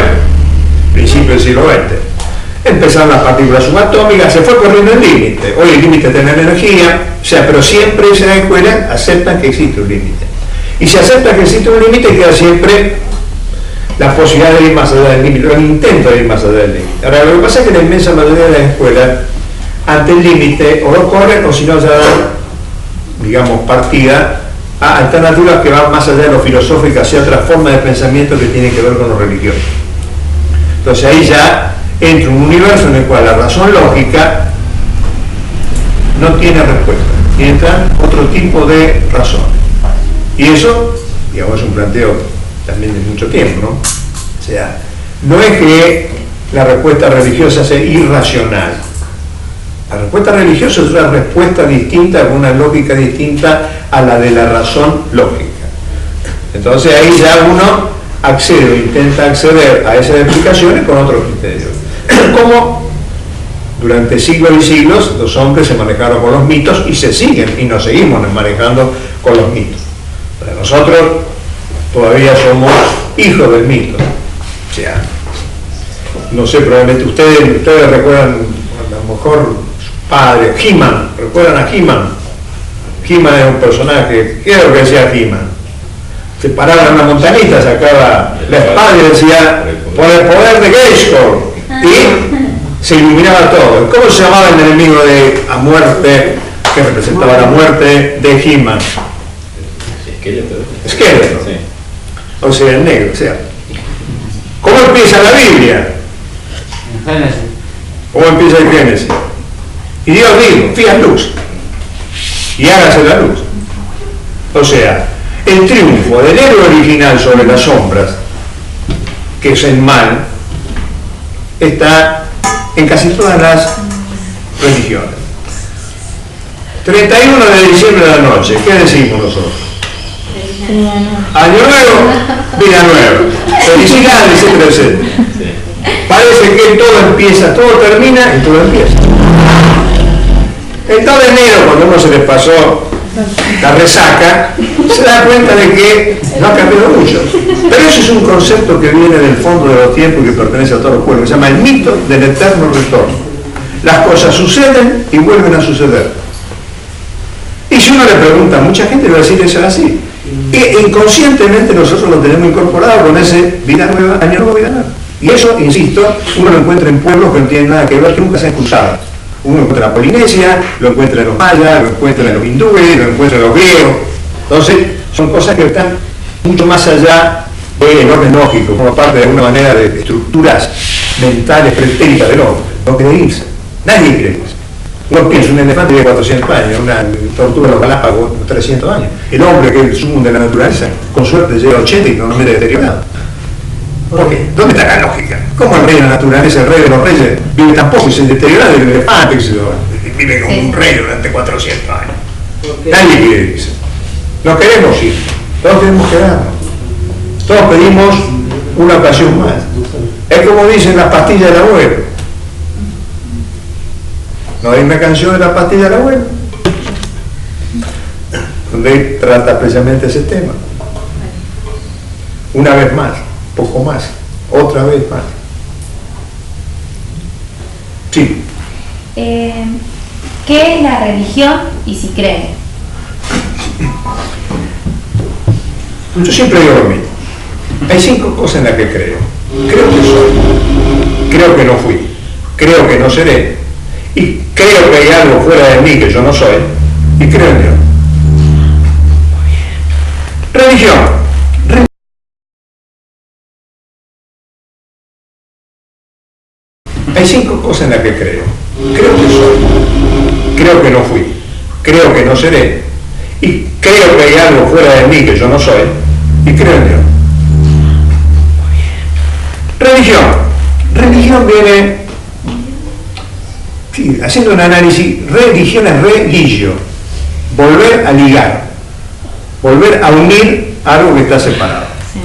principio del siglo XX. Empezaron las partículas subatómicas, se fue corriendo el límite. Hoy el límite tiene la energía, o sea, pero siempre en la escuela aceptan que existe un límite. Y si aceptan que existe un límite, queda siempre la posibilidad de ir más allá del límite, o el intento de ir más allá del límite. Ahora, lo que pasa es que la inmensa mayoría de las escuelas, ante el límite, o lo corren, o si no, ya dan, digamos, partida a alternativas que van más allá de lo filosófico, hacia otra forma de pensamiento que tiene que ver con lo religioso. Entonces ahí ya entra un universo en el cual la razón lógica no tiene respuesta, y entran otro tipo de razones. Y eso, digamos, es un planteo también de mucho tiempo, ¿no? O sea, no es que la respuesta religiosa sea irracional. La respuesta religiosa es una respuesta distinta, con una lógica distinta a la de la razón lógica. Entonces ahí ya uno accede o intenta acceder a esas explicaciones con otros criterios. Como durante siglos y siglos los hombres se manejaron con los mitos y se siguen y nos seguimos manejando con los mitos. Para nosotros todavía somos hijos del mito. O sea, no sé, probablemente ustedes recuerdan a lo mejor su padre, He-Man, ¿recuerdan a He-Man? He-Man era un personaje, ¿qué era lo que decía He-Man? Se paraba en una montañita, sacaba la espada y decía, por el poder de Grayskull, y se iluminaba todo. ¿Cómo se llamaba el enemigo de a muerte, que representaba la muerte de He-Man? Skeletor. Sí. O sea, el negro. O sea, ¿cómo empieza la Biblia? ¿Cómo empieza el Génesis? Y Dios dijo, fía luz, y hágase la luz. O sea, el triunfo del héroe original sobre las sombras, que es el mal, está en casi todas las religiones. 31 de diciembre de la noche, ¿qué decimos nosotros? Año nuevo, vida nueva, felicidades, etcétera, etcétera. Parece que todo empieza, todo termina y todo empieza. En todo enero, cuando uno se les pasó la resaca, se da cuenta de que no ha cambiado mucho. Pero eso es un concepto que viene del fondo de los tiempos y que pertenece a todos los pueblos. Se llama el mito del eterno retorno. Las cosas suceden y vuelven a suceder. Y si uno le pregunta, mucha gente le va a decir eso es así. Y inconscientemente nosotros lo tenemos incorporado con ese vida nueva, año nuevo, vida nueva. Y eso, insisto, uno lo encuentra en pueblos que no tienen nada que ver, que nunca se han cruzado. Uno lo encuentra en la Polinesia, lo encuentra en los mayas, lo encuentra en los hindúes, lo encuentra en los griegos. Entonces, son cosas que están mucho más allá del orden lógico, como parte de alguna manera de estructuras mentales pretéritas del hombre. No creerse. Nadie cree eso. Uno piensa, un elefante vive 400 años, una tortuga de los Galápagos 300 años. El hombre, que es el sumo de la naturaleza, con suerte llega a 80 y no me deteriorado. ¿Por qué? ¿Dónde está la lógica? ¿Cómo el rey de la naturaleza, el rey de los reyes, vive tan poco y se deteriora del elefante que vive como un rey durante 400 años? Nadie quiere eso. No queremos ir, todos queremos quedarnos. Todos pedimos una ocasión más. Es como dicen las pastillas del abuelo. ¿No hay una canción de la pastilla del abuelo? Donde trata precisamente ese tema. Una vez más, poco más, otra vez más. Sí. ¿Qué es la religión y si cree? Yo siempre digo lo mismo. Hay 5 cosas en las que creo. Creo que soy, creo que no fui, creo que no seré, y creo que hay algo fuera de mí que yo no soy, y creo en Dios. Religión. Hay 5 cosas en las que creo. Creo que soy, creo que no fui, creo que no seré, y creo que hay algo fuera de mí que yo no soy, y creo en Dios. Religión. Religión viene, sí, haciendo un análisis, religión es religio, volver a ligar, volver a unir algo que está separado. Sí.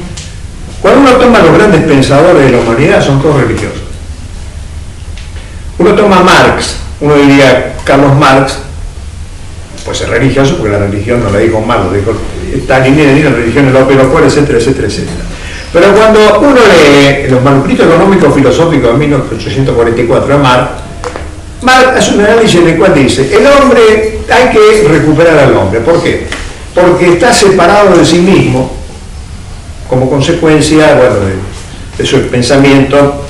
Cuando uno toma los grandes pensadores de la humanidad, son todos religiosos. Uno toma Marx, uno diría Carlos Marx, pues es religioso porque la religión no la dijo Marx, lo dijo Stalin, la religión es lo peor, etcétera, etcétera, etcétera. Pero cuando uno lee los manuscritos económicos filosóficos de 1844 de Marx hace un análisis en el cual dice, el hombre, hay que recuperar al hombre. ¿Por qué? Porque está separado de sí mismo, como consecuencia, bueno, de su pensamiento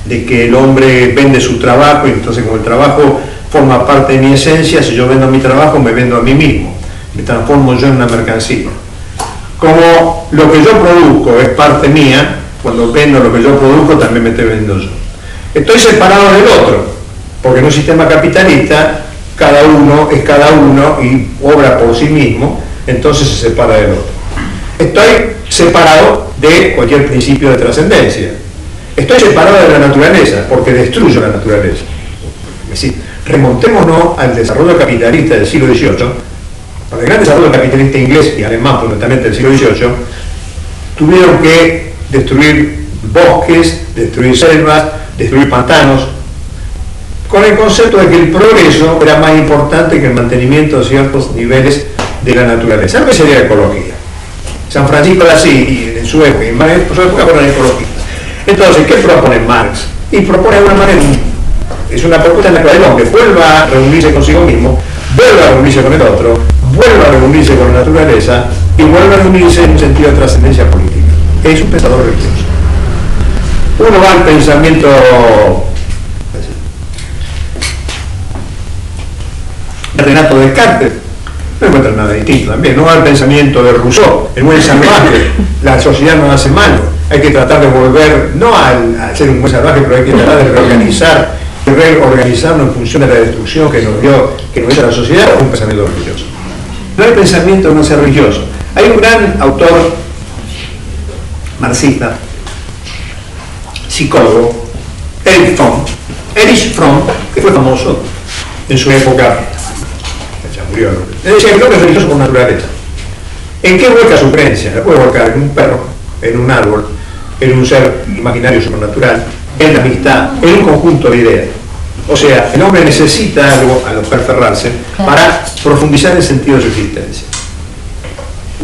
de que el hombre vende su trabajo, y entonces como el trabajo forma parte de mi esencia, si yo vendo mi trabajo me vendo a mí mismo, me transformo yo en una mercancía. Como lo que yo produzco es parte mía, cuando vendo lo que yo produzco también me estoy vendiendo yo. Estoy separado del otro, porque en un sistema capitalista cada uno es cada uno y obra por sí mismo, entonces se separa del otro. Estoy separado de cualquier principio de trascendencia. Estoy separado de la naturaleza porque destruyo la naturaleza. Es decir, remontémonos al desarrollo capitalista del siglo XVIII. Para el gran desarrollo capitalista inglés y alemán, fundamentalmente del siglo XVIII, tuvieron que destruir bosques, destruir selvas, destruir pantanos, con el concepto de que el progreso era más importante que el mantenimiento de ciertos niveles de la naturaleza. Algo que sería ecología. San Francisco de Asís, en su época, fueron ecologistas. Entonces, ¿qué propone Marx? Y propone de una manera, es una propuesta en la que el hombre vuelva a reunirse consigo mismo, vuelva a reunirse con el otro, vuelva a reunirse con la naturaleza y vuelva a reunirse en un sentido de trascendencia política. Es un pensador religioso. Uno va al pensamiento de Renato Descartes, no encuentra nada distinto también. No va al pensamiento de Rousseau, el buen salvaje, la sociedad no hace malo, hay que tratar de volver, no a ser un buen salvaje, pero hay que tratar de reorganizarlo en función de la destrucción que nos dio la sociedad. Un pensamiento religioso. No hay pensamiento no sea religioso. Hay un gran autor marxista, psicólogo, Erich Fromm, que fue famoso en su época, ya murió, decía que el hombre es religioso por naturaleza. ¿En qué vuelca su creencia? La puede volcar en un perro, en un árbol, en un ser imaginario supernatural, en la amistad, en un conjunto de ideas. O sea, el hombre necesita algo a lo que aferrarse para profundizar el sentido de su existencia.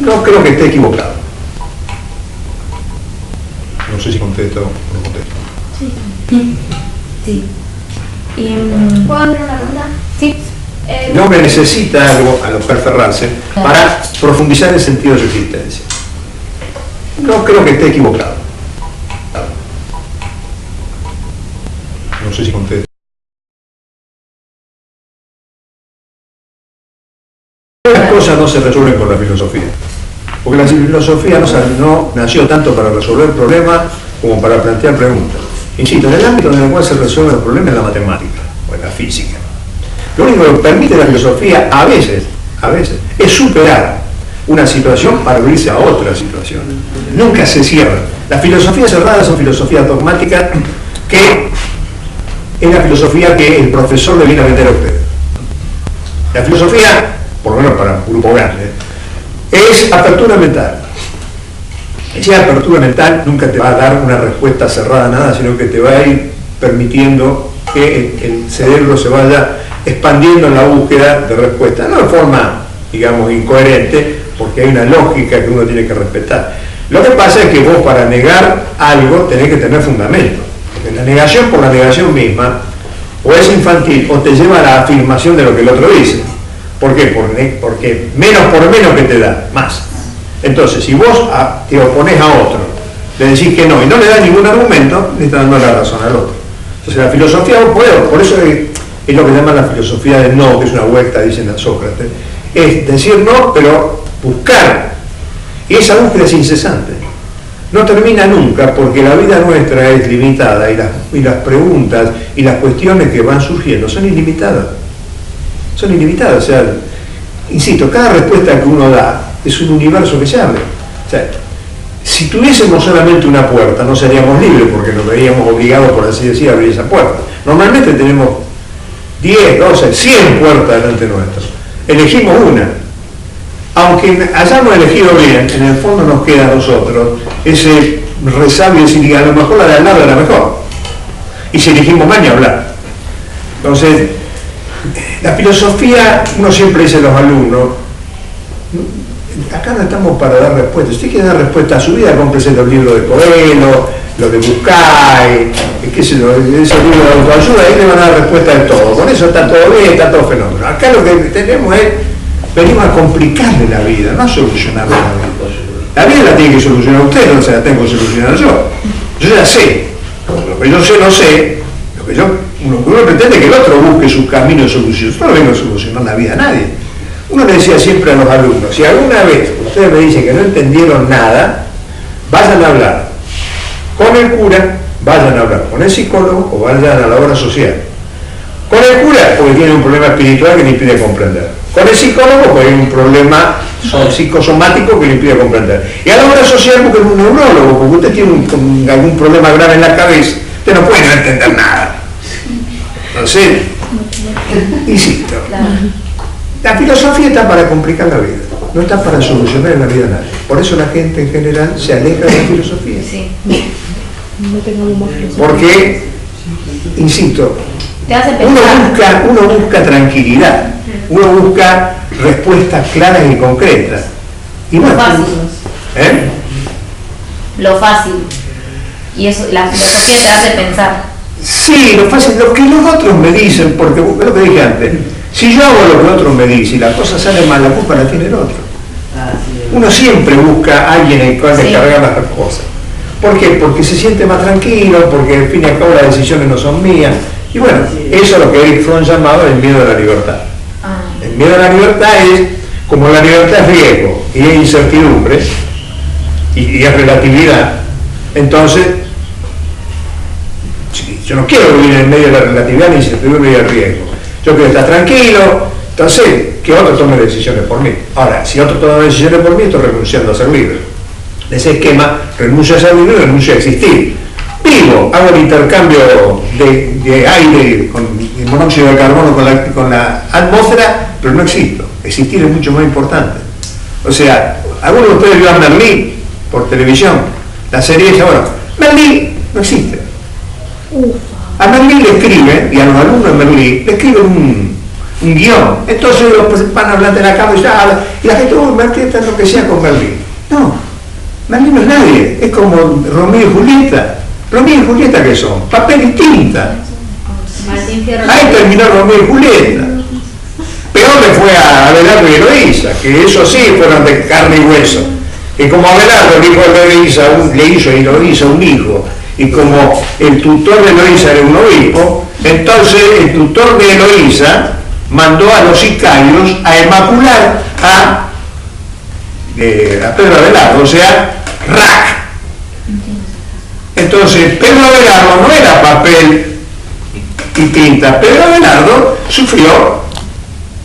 No creo que esté equivocado. No sé si contesto o no contesto. Sí. ¿Puedo hacer una pregunta? Sí. El hombre necesita algo a lo que aferrarse para profundizar el sentido de su existencia. No creo que esté equivocado. No sé si contesto. Las cosas no se resuelven con la filosofía, porque la filosofía no nació tanto para resolver problemas como para plantear preguntas. Insisto, en el ámbito en el cual se resuelven los problemas es la matemática o en la física. Lo único que permite la filosofía a veces, es superar una situación para abrirse a otra situación. Nunca se cierra. Las filosofías cerradas son filosofías dogmáticas, que es la filosofía que el profesor le viene a vender a usted. La filosofía, por lo menos para un grupo grande, es apertura mental. Esa apertura mental nunca te va a dar una respuesta cerrada a nada, sino que te va a ir permitiendo que el cerebro se vaya expandiendo en la búsqueda de respuesta, no de forma, digamos, incoherente, porque hay una lógica que uno tiene que respetar. Lo que pasa es que vos, para negar algo, tenés que tener fundamento, porque la negación por la negación misma o es infantil o te lleva a la afirmación de lo que el otro dice. ¿Por qué? Porque menos por menos que te da, más. Entonces, si vos te oponés a otro, le decís que no y no le das ningún argumento, le estás dando la razón al otro. Entonces la filosofía, por eso es lo que llaman la filosofía del no, que es una vuelta, dicen a Sócrates, es decir no, pero buscar. Y esa búsqueda es incesante. No termina nunca, porque la vida nuestra es limitada y las preguntas y las cuestiones que van surgiendo son ilimitadas. Son ilimitadas, o sea, insisto, cada respuesta que uno da es un universo que se abre. O sea, si tuviésemos solamente una puerta, no seríamos libres, porque nos veríamos obligados, por así decir, a abrir esa puerta. Normalmente tenemos 10, 12, 100 puertas delante nuestro. Elegimos una. Aunque hayamos elegido bien, en el fondo nos queda a nosotros ese resabio y decir, a lo mejor la de al lado era mejor. Y si elegimos mal, ni hablar. Entonces, la filosofía, uno siempre dice a los alumnos, acá no estamos para dar respuestas. Usted quiere dar respuesta a su vida, cómprese los libros de Coelho, los de Bucay, qué sé yo, esos libros de autoayuda, ahí le van a dar respuesta de todo. Con eso está todo bien, está todo fenómeno. Acá lo que tenemos es, venimos a complicarle la vida, no a solucionarle la vida. La vida la tiene que solucionar usted, no se la tengo que solucionar yo. Yo ya sé, lo que yo sé no sé, lo que uno pretende que el otro busque su camino de solución. Yo no vengo a solucionar la vida a nadie. Uno le decía siempre a los alumnos, si alguna vez ustedes me dicen que no entendieron nada, vayan a hablar con el cura, vayan a hablar con el psicólogo o vayan a la obra social. Con el cura, porque tiene un problema espiritual que le impide comprender. Con el psicólogo, porque hay un problema son psicosomáticos que le impiden comprender. Y a la hora social, porque es un neurólogo, porque usted tiene algún problema grave en la cabeza, usted no puede no entender nada. Entonces, insisto, la filosofía está para complicar la vida, no está para solucionar la vida a nadie. Por eso la gente en general se aleja de la filosofía. Sí. Porque, insisto, Te hace pensar. uno busca tranquilidad, uno busca respuestas claras y concretas. Y bueno, Lo fácil. Lo fácil. Y eso, la filosofía te hace pensar. Sí, lo fácil, lo que los otros me dicen, porque es lo que dije antes, si yo hago lo que otros me dicen y la cosa sale mal, la culpa la tiene el otro. Uno siempre busca a alguien en el cual descargar las cosas. ¿Por qué? Porque se siente más tranquilo, porque al fin y al cabo las decisiones no son mías. Y bueno, eso es lo que Eric Fromm llamaba el miedo a la libertad. El miedo a la libertad es, como la libertad es riesgo y es incertidumbre y es relatividad, entonces yo no quiero vivir en medio de la relatividad, ni incertidumbre ni el riesgo. Yo quiero estar tranquilo, entonces que otro tome decisiones por mí. Ahora, si otro toma decisiones por mí, estoy renunciando a ser libre. De ese esquema, renuncio a ser libre, renuncio a existir. Vivo, hago el intercambio de aire con el monóxido de carbono con la atmósfera, pero no existo. Existir es mucho más importante. O sea, algunos de ustedes vio a Merlí por televisión, la serie esa, bueno, Merlí no existe. A Merlí le escriben, y a los alumnos de Merlí le escriben un guión. Entonces los van a hablar de la cama y la gente, Merlí está enloquecida con Merlí. No, Merlí no es nadie, es como Romeo y Julieta. Romeo y Julieta, ¿qué son? Papel y tinta. Ahí terminó Romeo y Julieta. Peor le fue a Abelardo y Eloísa, que eso sí fueron de carne y hueso. Y como Abelardo le hizo a Eloísa un hijo, y como el tutor de Eloísa era un obispo, entonces el tutor de Eloísa mandó a los sicarios a emacular a Pedro Abelardo, o sea, rack. Entonces Pedro Abelardo no era papel y tinta, Pedro Abelardo sufrió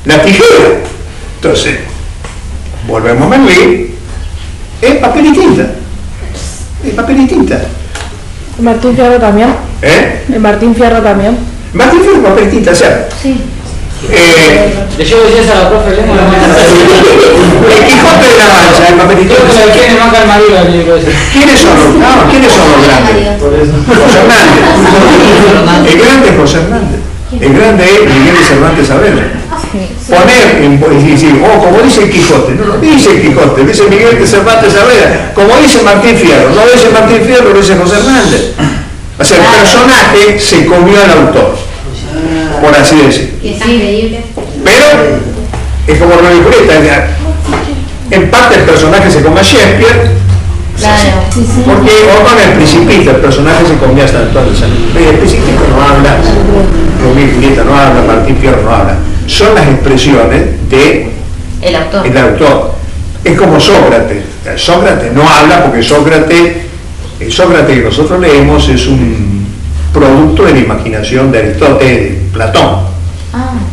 la tijera. Entonces, volvemos a Merlí, es papel y tinta. Es papel y tinta. Martín Fierro también. Martín Fierro también. Martín Fierro es papel y tinta, ¿cierto? Sí. Le llevo 10 a la profe, el Quijote de la Mancha, el papel y tinta. ¿Quiénes son los grandes? José Hernández. El grande es José Hernández. El grande es Miguel de Cervantes Saavedra. Como dice el Quijote, no lo dice el Quijote, dice Miguel de Cervantes Saavedra, como dice Martín Fierro, no lo dice Martín Fierro, lo dice José Hernández. O sea, el personaje se comió al autor, por así decir. Y es increíble. Pero es como Romeo y Julieta, en parte el personaje se come a Shakespeare. Claro. Porque o con el Principito, el personaje se comía hasta entonces. El Principito no habla, Romeo y Julieta no habla, Martín Fierro no habla. Son las expresiones de el autor. Es como Sócrates. Sócrates no habla porque el Sócrates que nosotros leemos es un producto de la imaginación de Aristóteles, de Platón.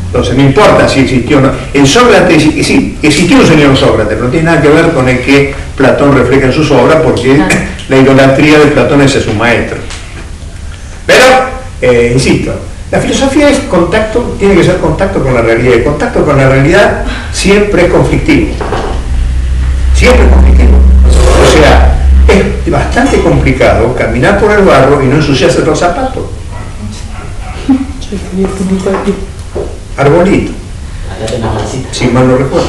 Entonces no importa si existió o no. En Sócrates, sí, existió un señor Sócrates, no tiene nada que ver con el que Platón refleja en sus obras, porque la idolatría de Platón es su maestro. Pero, insisto, la filosofía es contacto, tiene que ser contacto con la realidad. El contacto con la realidad siempre es conflictivo. Siempre es conflictivo. O sea, es bastante complicado caminar por el barro y no ensuciarse los zapatos. Arbolito. Si mal no recuerdo.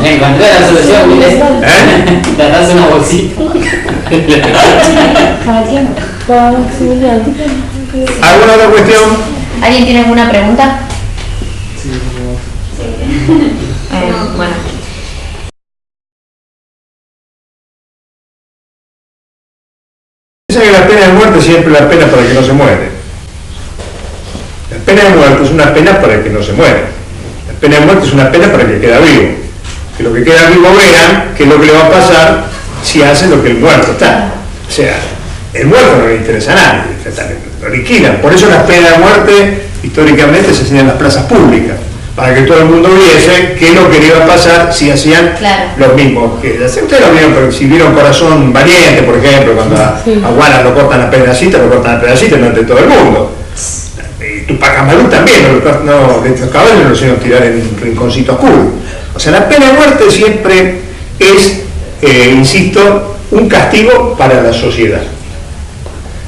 Encontré la solución, darás una bolsita. ¿Alguna otra cuestión? ¿Alguien tiene alguna pregunta? Bueno. Dicen que la pena de muerte siempre es la pena para el que no se muere. La pena de muerte es una pena para el que no se muere. La pena de muerte es una pena para el que queda vivo. Que los que quedan vivos vean qué es lo que le va a pasar si hace lo que el muerto está. O sea, el muerto no le interesa a nadie, lo liquidan. Por eso las penas de muerte históricamente se hacían en las plazas públicas, para que todo el mundo viese qué es lo que le iba a pasar si hacían los mismos. Ustedes lo vieron, pero si vieron Corazón Valiente, por ejemplo, cuando a Wallace lo cortan a pedacito delante de todo el mundo. Tupac Amaru también, los caballos no los hicieron tirar en un rinconcito oscuro. O sea, la pena de muerte siempre es, insisto, un castigo para la sociedad.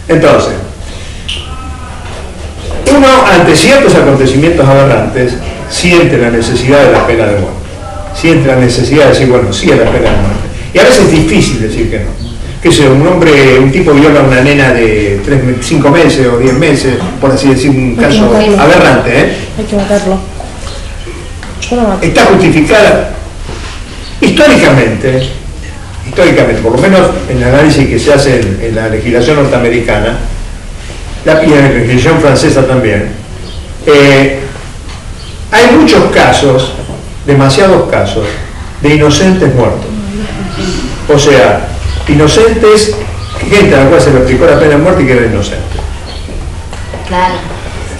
Entonces, uno ante ciertos acontecimientos aberrantes siente la necesidad de la pena de muerte, siente la necesidad de decir, bueno, sí a la pena de muerte, y a veces es difícil decir que no. Que sea un tipo viola a una nena de 5 meses o 10 meses, por así decir, un caso aberrante, Hay que matarlo. Está justificada históricamente, por lo menos en el análisis que se hace en la legislación norteamericana, y en la legislación francesa también, hay muchos casos, demasiados casos, de inocentes muertos. O sea, inocentes, gente a la cual se le aplicó la pena de muerte y que era inocente. Claro.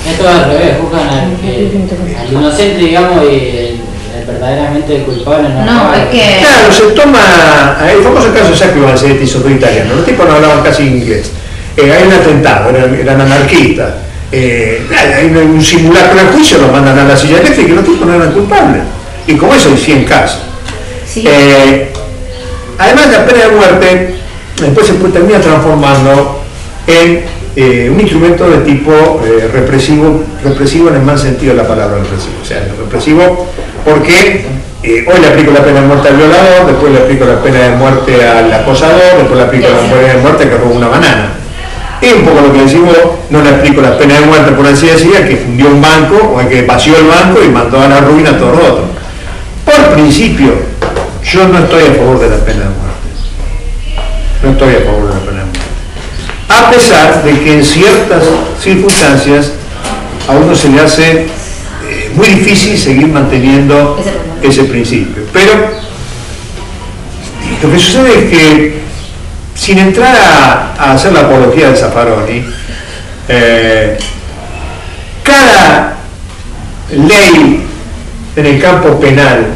Esto al revés, juzgan al inocente, digamos, y el verdaderamente culpable No, es que... Claro, se toma, el famoso caso de Sacco Vanzetti, soldado italiano, los tipos no hablaban casi inglés. Hay un atentado, eran anarquistas, hay un simulacro de juicio, los mandan a la silla eléctrica y los tipos no eran culpables. Y como eso hay 100 casos. Sí. Además, la pena de muerte después se termina transformando en un instrumento de tipo represivo en el mal sentido de la palabra represivo. O sea, represivo porque hoy le aplico la pena de muerte al violador, después le aplico la pena de muerte al acosador, después le aplico la pena de muerte al que robó una banana. Es un poco lo que decimos, no le aplico la pena de muerte, por así decir, al que fundió un banco o al que vació el banco y mandó a la ruina a todo lo otro. Por principio, yo no estoy a favor de la pena de muerte. No estoy a favor de la pena de muerte. A pesar de que en ciertas circunstancias a uno se le hace muy difícil seguir manteniendo ese principio. Pero lo que sucede es que, sin entrar a hacer la apología de Zaffaroni, cada ley en el campo penal,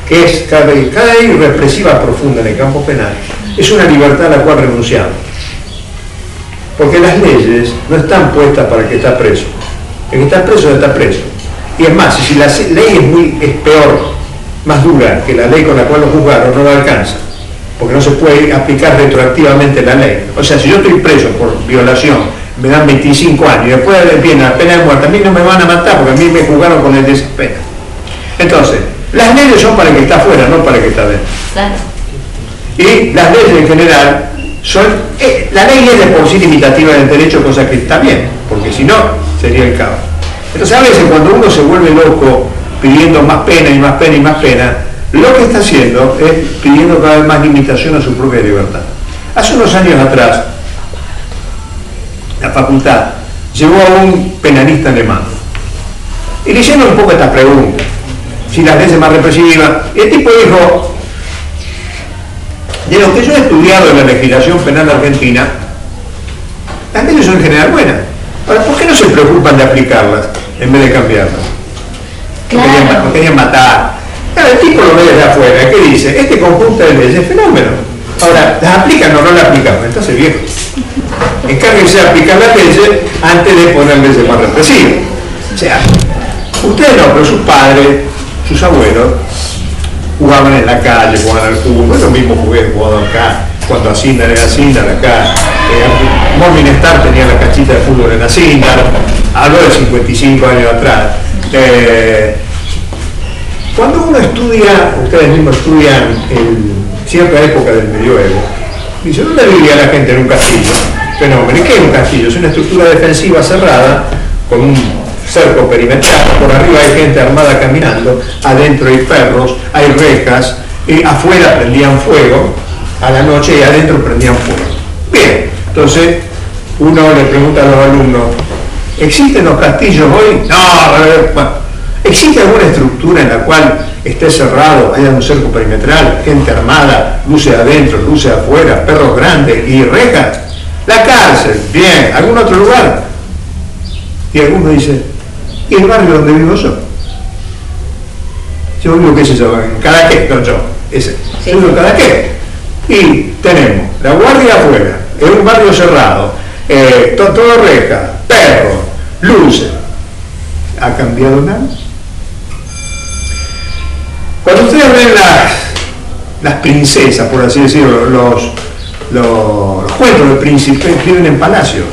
que es cada ley represiva profunda en el campo penal, es una libertad a la cual renunciamos. Porque las leyes no están puestas para el que está preso. El que está preso está preso. Y es más, si la ley es peor, más dura que la ley con la cual lo juzgaron, no lo alcanza. Porque no se puede aplicar retroactivamente la ley. O sea, si yo estoy preso por violación, me dan 25 años y después viene la pena de muerte, a mí no me van a matar porque a mí me juzgaron con el de esa pena. Entonces, las leyes son para el que está afuera, no para el que está dentro. Claro. Y las leyes en general son... la ley es de por sí limitativa del derecho, cosa que está bien, porque si no, sería el caos. Entonces, a veces cuando uno se vuelve loco pidiendo más pena y más pena y más pena, lo que está haciendo es pidiendo cada vez más limitación a su propia libertad. Hace unos años atrás, la facultad llevó a un penalista alemán y le hicieron un poco esta pregunta, si las leyes más represivas, y el tipo dijo: de lo que yo he estudiado en la legislación penal argentina, las leyes son en general buenas. Ahora, ¿por qué no se preocupan de aplicarlas en vez de cambiarlas? Claro. No querían matar. Claro, el tipo lo ve desde afuera, ¿qué dice? Este conjunto de leyes es fenómeno. Ahora, ¿las aplican o no las aplican? Entonces, viejo, encárguense de aplicar las leyes antes de poner leyes más represivas. O sea, ustedes no, pero sus padres, sus abuelos, jugaban en la calle, jugaban al fútbol, lo mismo jugado acá, cuando Asindar era Asindar, acá Movinestar tenía la canchita de fútbol en Asindar, hablo de 55 años atrás. Cuando uno estudia, ustedes mismos estudian cierta época del medioevo, dice: ¿dónde vivía la gente? En un castillo. Fenómeno. ¿Y qué es un castillo? Es una estructura defensiva cerrada con un cerco perimetral, por arriba hay gente armada caminando, adentro hay perros, hay rejas, y afuera prendían fuego a la noche y adentro prendían fuego. Bien, entonces uno le pregunta a los alumnos: ¿existen los castillos hoy? No, bueno, ¿existe alguna estructura en la cual esté cerrado, haya un cerco perimetral, gente armada, luces adentro, luces afuera, perros grandes y rejas? La cárcel, bien. ¿Algún otro lugar? Y alguno dice: ¿y el barrio donde vivo yo? Yo vivo, qué sé yo, en Cadaqués, no yo, ese. Sí. Yo vivo en Cadaqués. Y tenemos la guardia afuera, es un barrio cerrado, todo reja, perro, luces. ¿Ha cambiado nada? Cuando ustedes ven las princesas, por así decirlo, los cuentos de príncipes, viven en palacio,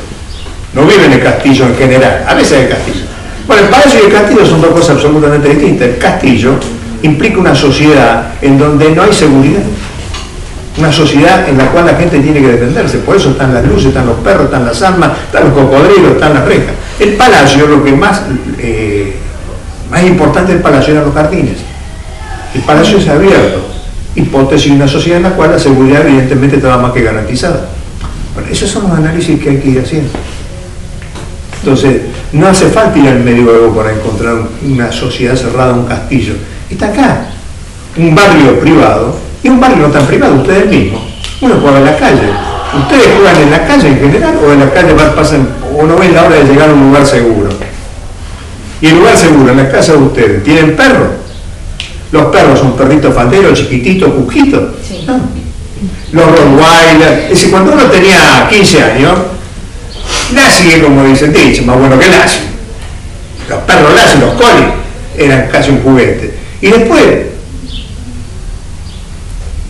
no viven en castillo en general, a veces en castillo. Bueno, el palacio y el castillo son dos cosas absolutamente distintas. El castillo implica una sociedad en donde no hay seguridad, una sociedad en la cual la gente tiene que defenderse, por eso están las luces, están los perros, están las armas, están los cocodrilos, están las rejas. El palacio, lo que más importante del palacio eran los jardines. El palacio es abierto, hipótesis de una sociedad en la cual la seguridad evidentemente estaba más que garantizada. Bueno, esos son los análisis que hay que ir haciendo. Entonces, no hace falta ir al medioevo para encontrar una sociedad cerrada, un castillo. Está acá, un barrio privado, y un barrio no tan privado, ustedes mismos. Uno juega en la calle. ¿Ustedes juegan en la calle en general o en la calle pasan, o no ven la hora de llegar a un lugar seguro? Y el lugar seguro, en la casa de ustedes, ¿tienen perros? Los perros son perritos falderos, chiquititos, cujitos. Sí. No. Los Rottweiler. Es decir, cuando uno tenía 15 años, Lassie, como dicen, dicho, más bueno que Lassie. Los perros Lassie, los Collie, eran casi un juguete. Y después,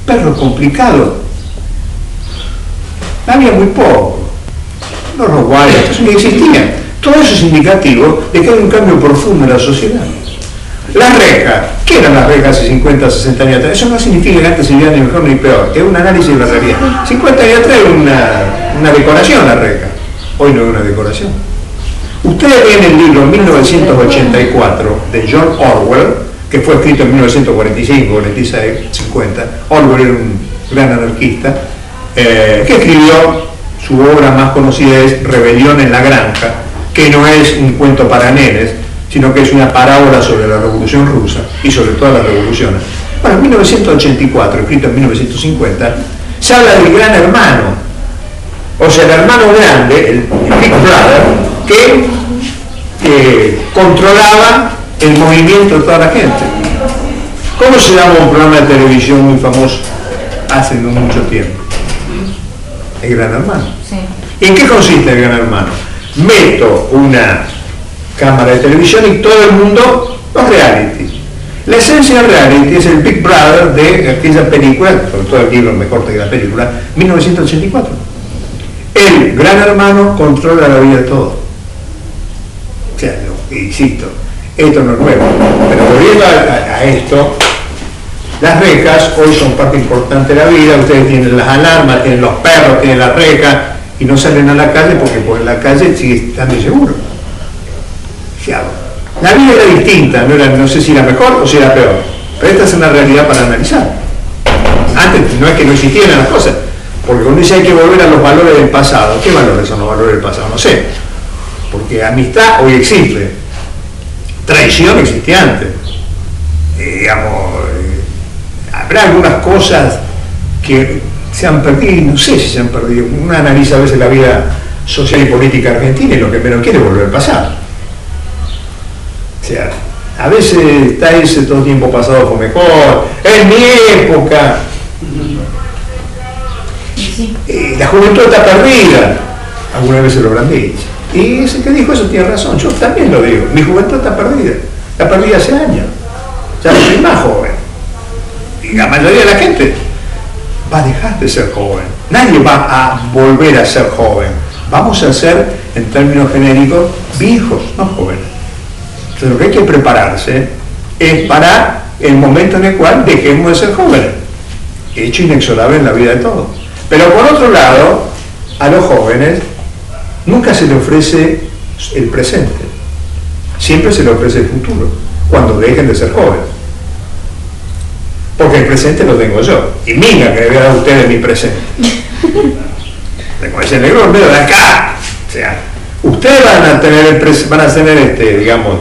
perros complicados, había muy poco. Los Rottweiler, eso ni existían. Todo eso es indicativo de que hay un cambio profundo en la sociedad. Las rejas, ¿qué eran las rejas hace 50, 60 años atrás? Eso no significa que antes se viera ni mejor ni peor, es un análisis de la realidad. 50 años atrás era una decoración la reja, hoy no es una decoración. Ustedes ven el libro 1984 de George Orwell, que fue escrito en 1945, 46, 50. Orwell era un gran anarquista, que escribió, su obra más conocida es Rebelión en la Granja, que no es un cuento para nenes, sino que es una parábola sobre la Revolución Rusa y sobre todas las revoluciones. Bueno, en 1984, escrito en 1950, se habla del Gran Hermano, o sea, el hermano grande, el Big Brother, que controlaba el movimiento de toda la gente. ¿Cómo se llama un programa de televisión muy famoso hace no mucho tiempo? El Gran Hermano. Sí. ¿Y en qué consiste el Gran Hermano? Meto una cámara de televisión y todo el mundo, los reality. La esencia del reality es el Big Brother de aquella película, sobre todo el libro mejor que la película, 1984. El Gran Hermano controla la vida de todos. O sea, insisto, esto no es nuevo, pero volviendo a esto, las rejas hoy son parte importante de la vida. Ustedes tienen las alarmas, tienen los perros, tienen las rejas y no salen a la calle porque por la calle sigue estando inseguro. La vida era distinta, no sé si era mejor o si era peor, pero esta es una realidad para analizar. Antes no es que no existieran las cosas, porque cuando dice hay que volver a los valores del pasado, ¿qué valores son los valores del pasado? No sé, porque amistad hoy existe, traición existía antes, habrá algunas cosas que se han perdido, no sé si se han perdido. Uno analiza a veces la vida social y política argentina y lo que menos quiere es volver al pasado. O sea, a veces está ese todo tiempo pasado fue mejor, en mi época. La juventud está perdida, algunas veces lo habrán dicho. Y ese que dijo eso tiene razón, yo también lo digo, mi juventud está perdida hace años, ya no soy más joven. Y la mayoría de la gente va a dejar de ser joven, nadie va a volver a ser joven, vamos a ser, en términos genéricos, viejos, no jóvenes. Entonces lo que hay que prepararse es para el momento en el cual dejemos de ser jóvenes, hecho inexorable en la vida de todos. Pero por otro lado, a los jóvenes nunca se les ofrece el presente, siempre se les ofrece el futuro, cuando dejen de ser jóvenes. Porque el presente lo tengo yo, y mira que le voy a dar a ustedes mi presente. Como ese negro en medio de acá. O sea, ustedes van a tener digamos,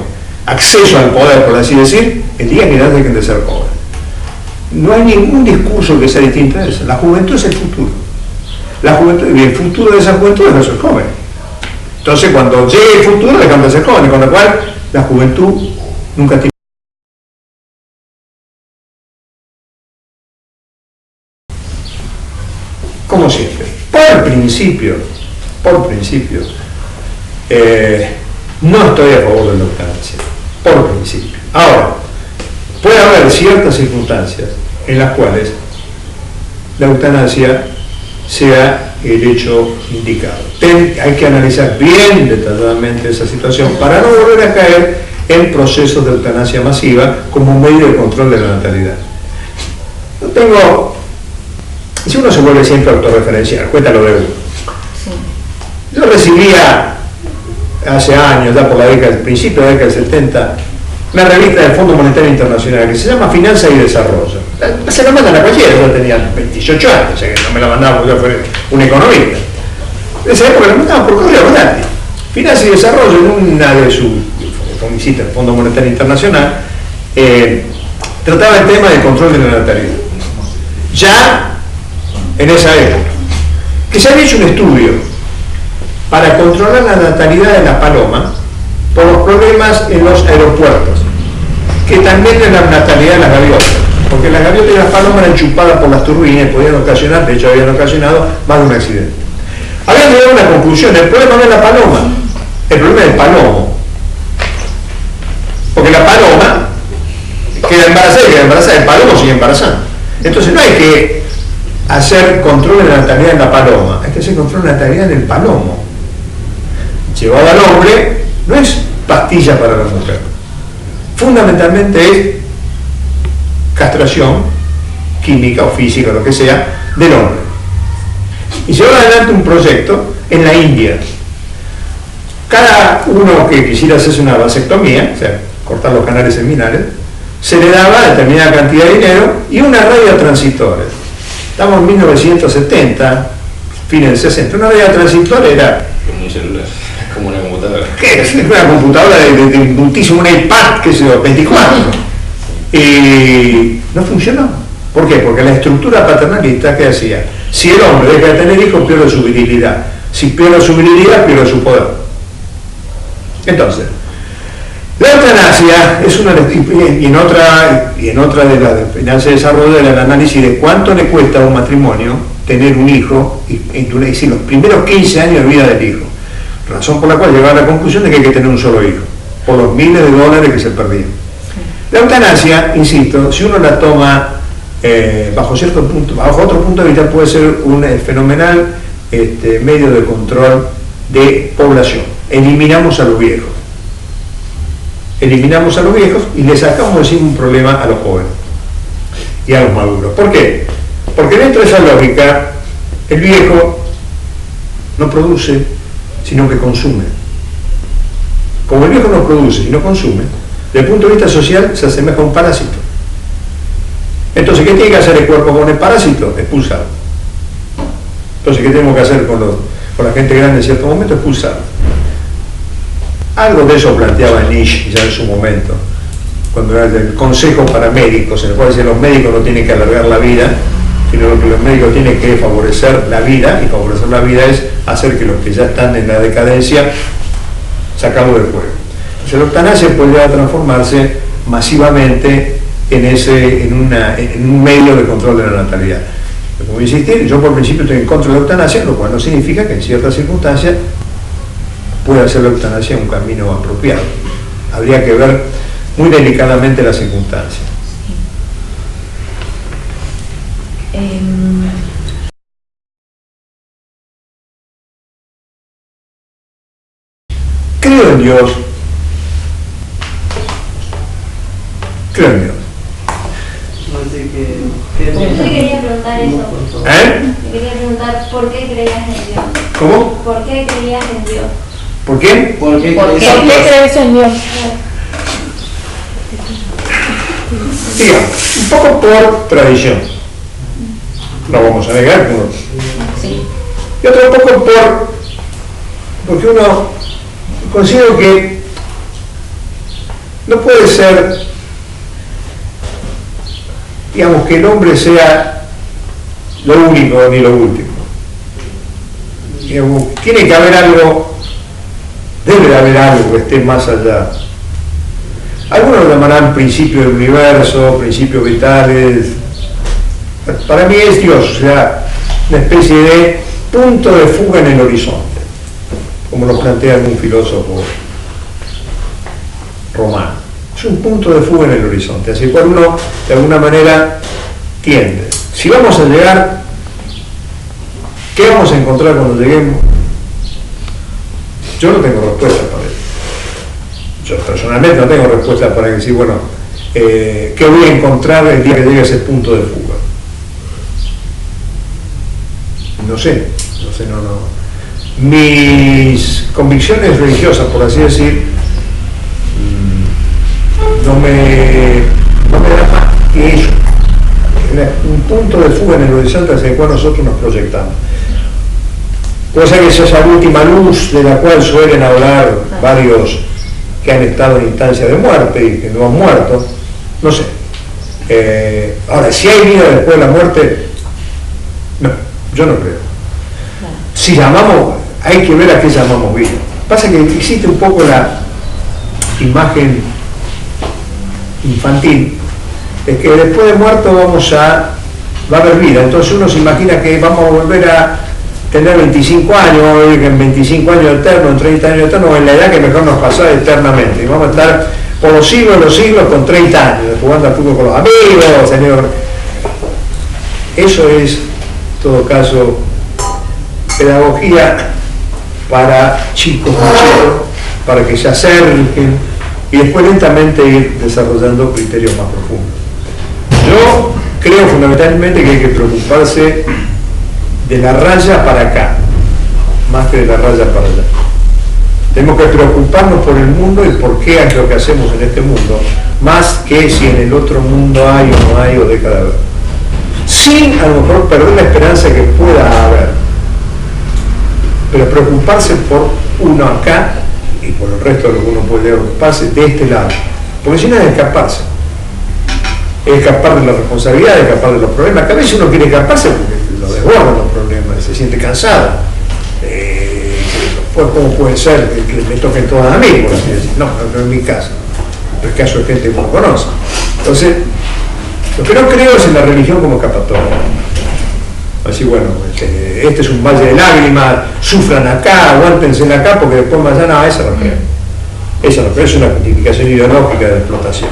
acceso al poder, por así decir, el día que ya dejen de ser jóvenes. No hay ningún discurso que sea distinto a eso. La juventud es el futuro. La juventud, y el futuro de esa juventud es no ser joven. Entonces, cuando llegue el futuro, dejamos de ser jóvenes, con lo cual la juventud nunca tiene como siempre, por principio, no estoy a favor de la eutanasia, por principio. Ahora, puede haber ciertas circunstancias en las cuales la eutanasia sea el hecho indicado. Hay que analizar bien detalladamente esa situación para no volver a caer en procesos de eutanasia masiva como un medio de control de la natalidad. Si uno se vuelve siempre autorreferencial, cuéntalo de uno. Yo recibía hace años, ya por la década, principio de la década del 70, una revista del Fondo Monetario Internacional que se llama Finanza y Desarrollo. Se la mandan a cualquiera, yo tenía 28 años, o sea que no me la mandaba porque yo fuera un economista. En esa época la mandaban por correo gratis. Finanza y Desarrollo, en una de sus, como insiste el Fondo Monetario Internacional, trataba el tema del control de la natalidad. Ya en esa época, que se había hecho un estudio para controlar la natalidad de la paloma por los problemas en los aeropuertos, que también es la natalidad de las gaviotas, porque las gaviotas y las palomas eran chupadas por las turbinas y podían ocasionar, de hecho habían ocasionado más de un accidente. Habían llegado a una conclusión: el problema no es la paloma, el problema es el palomo, porque la paloma queda embarazada, el palomo sigue embarazando. Entonces no hay que hacer control de la natalidad en la paloma, hay que hacer control de la natalidad en el palomo. Llevado al hombre, no es pastilla para la mujer, fundamentalmente es castración química o física, lo que sea, del hombre. Y llevó adelante un proyecto en la India. Cada uno que quisiera hacerse una vasectomía, o sea, cortar los canales seminales, se le daba determinada cantidad de dinero y una radiotransistor. Estamos en 1970, fines del 60. Una radiotransistor era como un celular, como una computadora. ¿Qué? Es una computadora de muchísimo, un iPad, qué sé yo, 24. Y no funcionó. ¿Por qué? Porque la estructura paternalista que hacía, si el hombre deja de tener hijos, pierde su virilidad. Si pierde su virilidad, pierde su poder. Entonces, la eutanasia es una, y en otra de la finanza de desarrollo era el análisis de cuánto le cuesta a un matrimonio tener un hijo, y decir, los primeros 15 años de vida del hijo. Razón por la cual llegaba a la conclusión de que hay que tener un solo hijo, por los miles de dólares que se perdían. La eutanasia, insisto, si uno la toma bajo otro punto de vista, puede ser un fenomenal medio de control de población. Eliminamos a los viejos. Eliminamos a los viejos y le sacamos encima un problema a los jóvenes y a los maduros. ¿Por qué? Porque dentro de esa lógica, el viejo no produce, sino que consume. Como el viejo no produce y no consume, desde el punto de vista social se asemeja a un parásito. Entonces, ¿qué tiene que hacer el cuerpo con el parásito? Expulsarlo. Entonces, ¿qué tenemos que hacer con la gente grande en cierto momento? Expulsarlo. Algo de eso planteaba Nietzsche ya en su momento, cuando era el consejo para médicos, en el cual decía los médicos no tienen que alargar la vida, sino lo que los médicos tienen que favorecer la vida, y favorecer la vida es hacer que los que ya están en la decadencia, sacarlo del juego. Entonces la eutanasia podría transformarse masivamente en un medio de control de la natalidad. Como insistir, yo por principio estoy en contra de la eutanasia, lo cual no significa que en ciertas circunstancias puede ser la eutanasia un camino apropiado. Habría que ver muy delicadamente las circunstancias. Creo en Dios. Creo en Dios. Yo te quería preguntar eso. Te quería preguntar por qué creías en Dios. ¿Cómo? ¿Por qué creías en Dios? ¿Por qué? ¿Por qué ¿Por qué crees en Dios? Diga, un poco por tradición. No vamos a negar que uno. Sí. Y otro poco porque uno considero que no puede ser, digamos, que el hombre sea lo único ni lo último. Digamos, tiene que haber algo, debe de haber algo que esté más allá. Algunos lo llamarán principio del universo, principios vitales. Para mí es Dios, o sea, una especie de punto de fuga en el horizonte, como lo plantea algún filósofo romano. Es un punto de fuga en el horizonte, así que uno de alguna manera tiende. Si vamos a llegar, ¿qué vamos a encontrar cuando lleguemos? Yo no tengo respuesta para eso. Yo personalmente no tengo respuesta para decir, bueno, ¿qué voy a encontrar el día que llegue a ese punto de fuga? No sé. Mis convicciones religiosas, por así decir, no me da más que eso. Un punto de fuga en el horizonte hacia el cual nosotros nos proyectamos. Puede ser que sea esa última luz de la cual suelen hablar varios que han estado en instancia de muerte y que no han muerto, no sé. Ahora, si hay vida después de la muerte, no, yo no creo. Si llamamos, hay que ver a qué llamamos vida. Pasa que existe un poco la imagen infantil de que después de muerto va a haber vida, entonces uno se imagina que vamos a volver a tener 25 años, vamos a vivir en 25 años eternos, en 30 años eternos, en la edad que mejor nos pasara eternamente, y vamos a estar por los siglos con 30 años, jugando al fútbol con los amigos, señor. Eso es, en todo caso, pedagogía para chicos, para que se acerquen y después lentamente ir desarrollando criterios más profundos. Yo creo fundamentalmente que hay que preocuparse de la raya para acá, más que de la raya para allá. Tenemos que preocuparnos por el mundo y por qué es lo que hacemos en este mundo, más que si en el otro mundo hay o no hay o deja de haber. Sin a lo mejor perder la esperanza que pueda haber, pero preocuparse por uno acá y por el resto de lo que uno puede preocuparse de este lado, porque si no es escaparse. Es escapar de la responsabilidad, es escapar de los problemas, que a veces uno quiere escaparse porque lo desbordan los problemas, se siente cansado. Pues ¿cómo puede ser que me toquen todas a mí? Por así decir. No en mi caso, en el caso de gente que uno conoce. Entonces, lo que no creo es en la religión como escapatoria. Así, bueno, este es un valle de lágrimas, sufran acá, aguántense acá, porque después mañana esa no creo. Esa no creo, es una justificación ideológica de la explotación.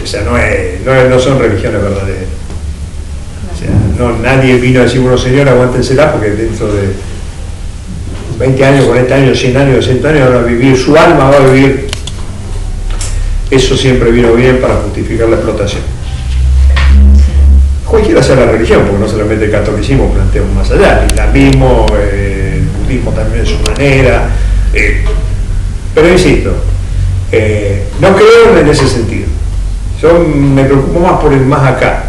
O sea, no son religiones verdaderas. O sea, nadie vino a decir, bueno, señor, aguántensela, porque dentro de 20 años, 40 años, 100 años, 200 años va a vivir, su alma va a vivir. Eso siempre vino bien para justificar la explotación. Cualquiera sea la religión, porque no solamente el catolicismo plantea un más allá, el islamismo, el budismo también de su manera, pero insisto, no creo en ese sentido. Yo me preocupo más por el más acá,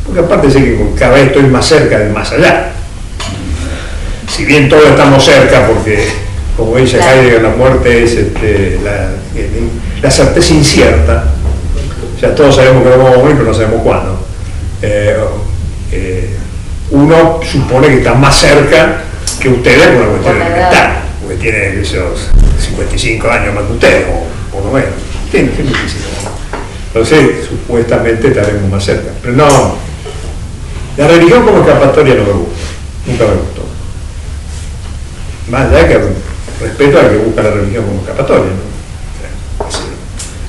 porque aparte sé que cada vez estoy más cerca del más allá. Si bien todos estamos cerca, porque como dice Heidegger, la muerte es la certeza incierta, o sea, todos sabemos que vamos a morir, pero no sabemos cuándo. Uno supone que está más cerca que ustedes por una cuestión elemental, porque tiene esos 55 años más que ustedes, o por lo menos. Tiene 55 años. Entonces, supuestamente estaremos más cerca. Pero no, la religión como escapatoria no me gusta, nunca me gustó. Más allá que respeto al que busca la religión como escapatoria, ¿no?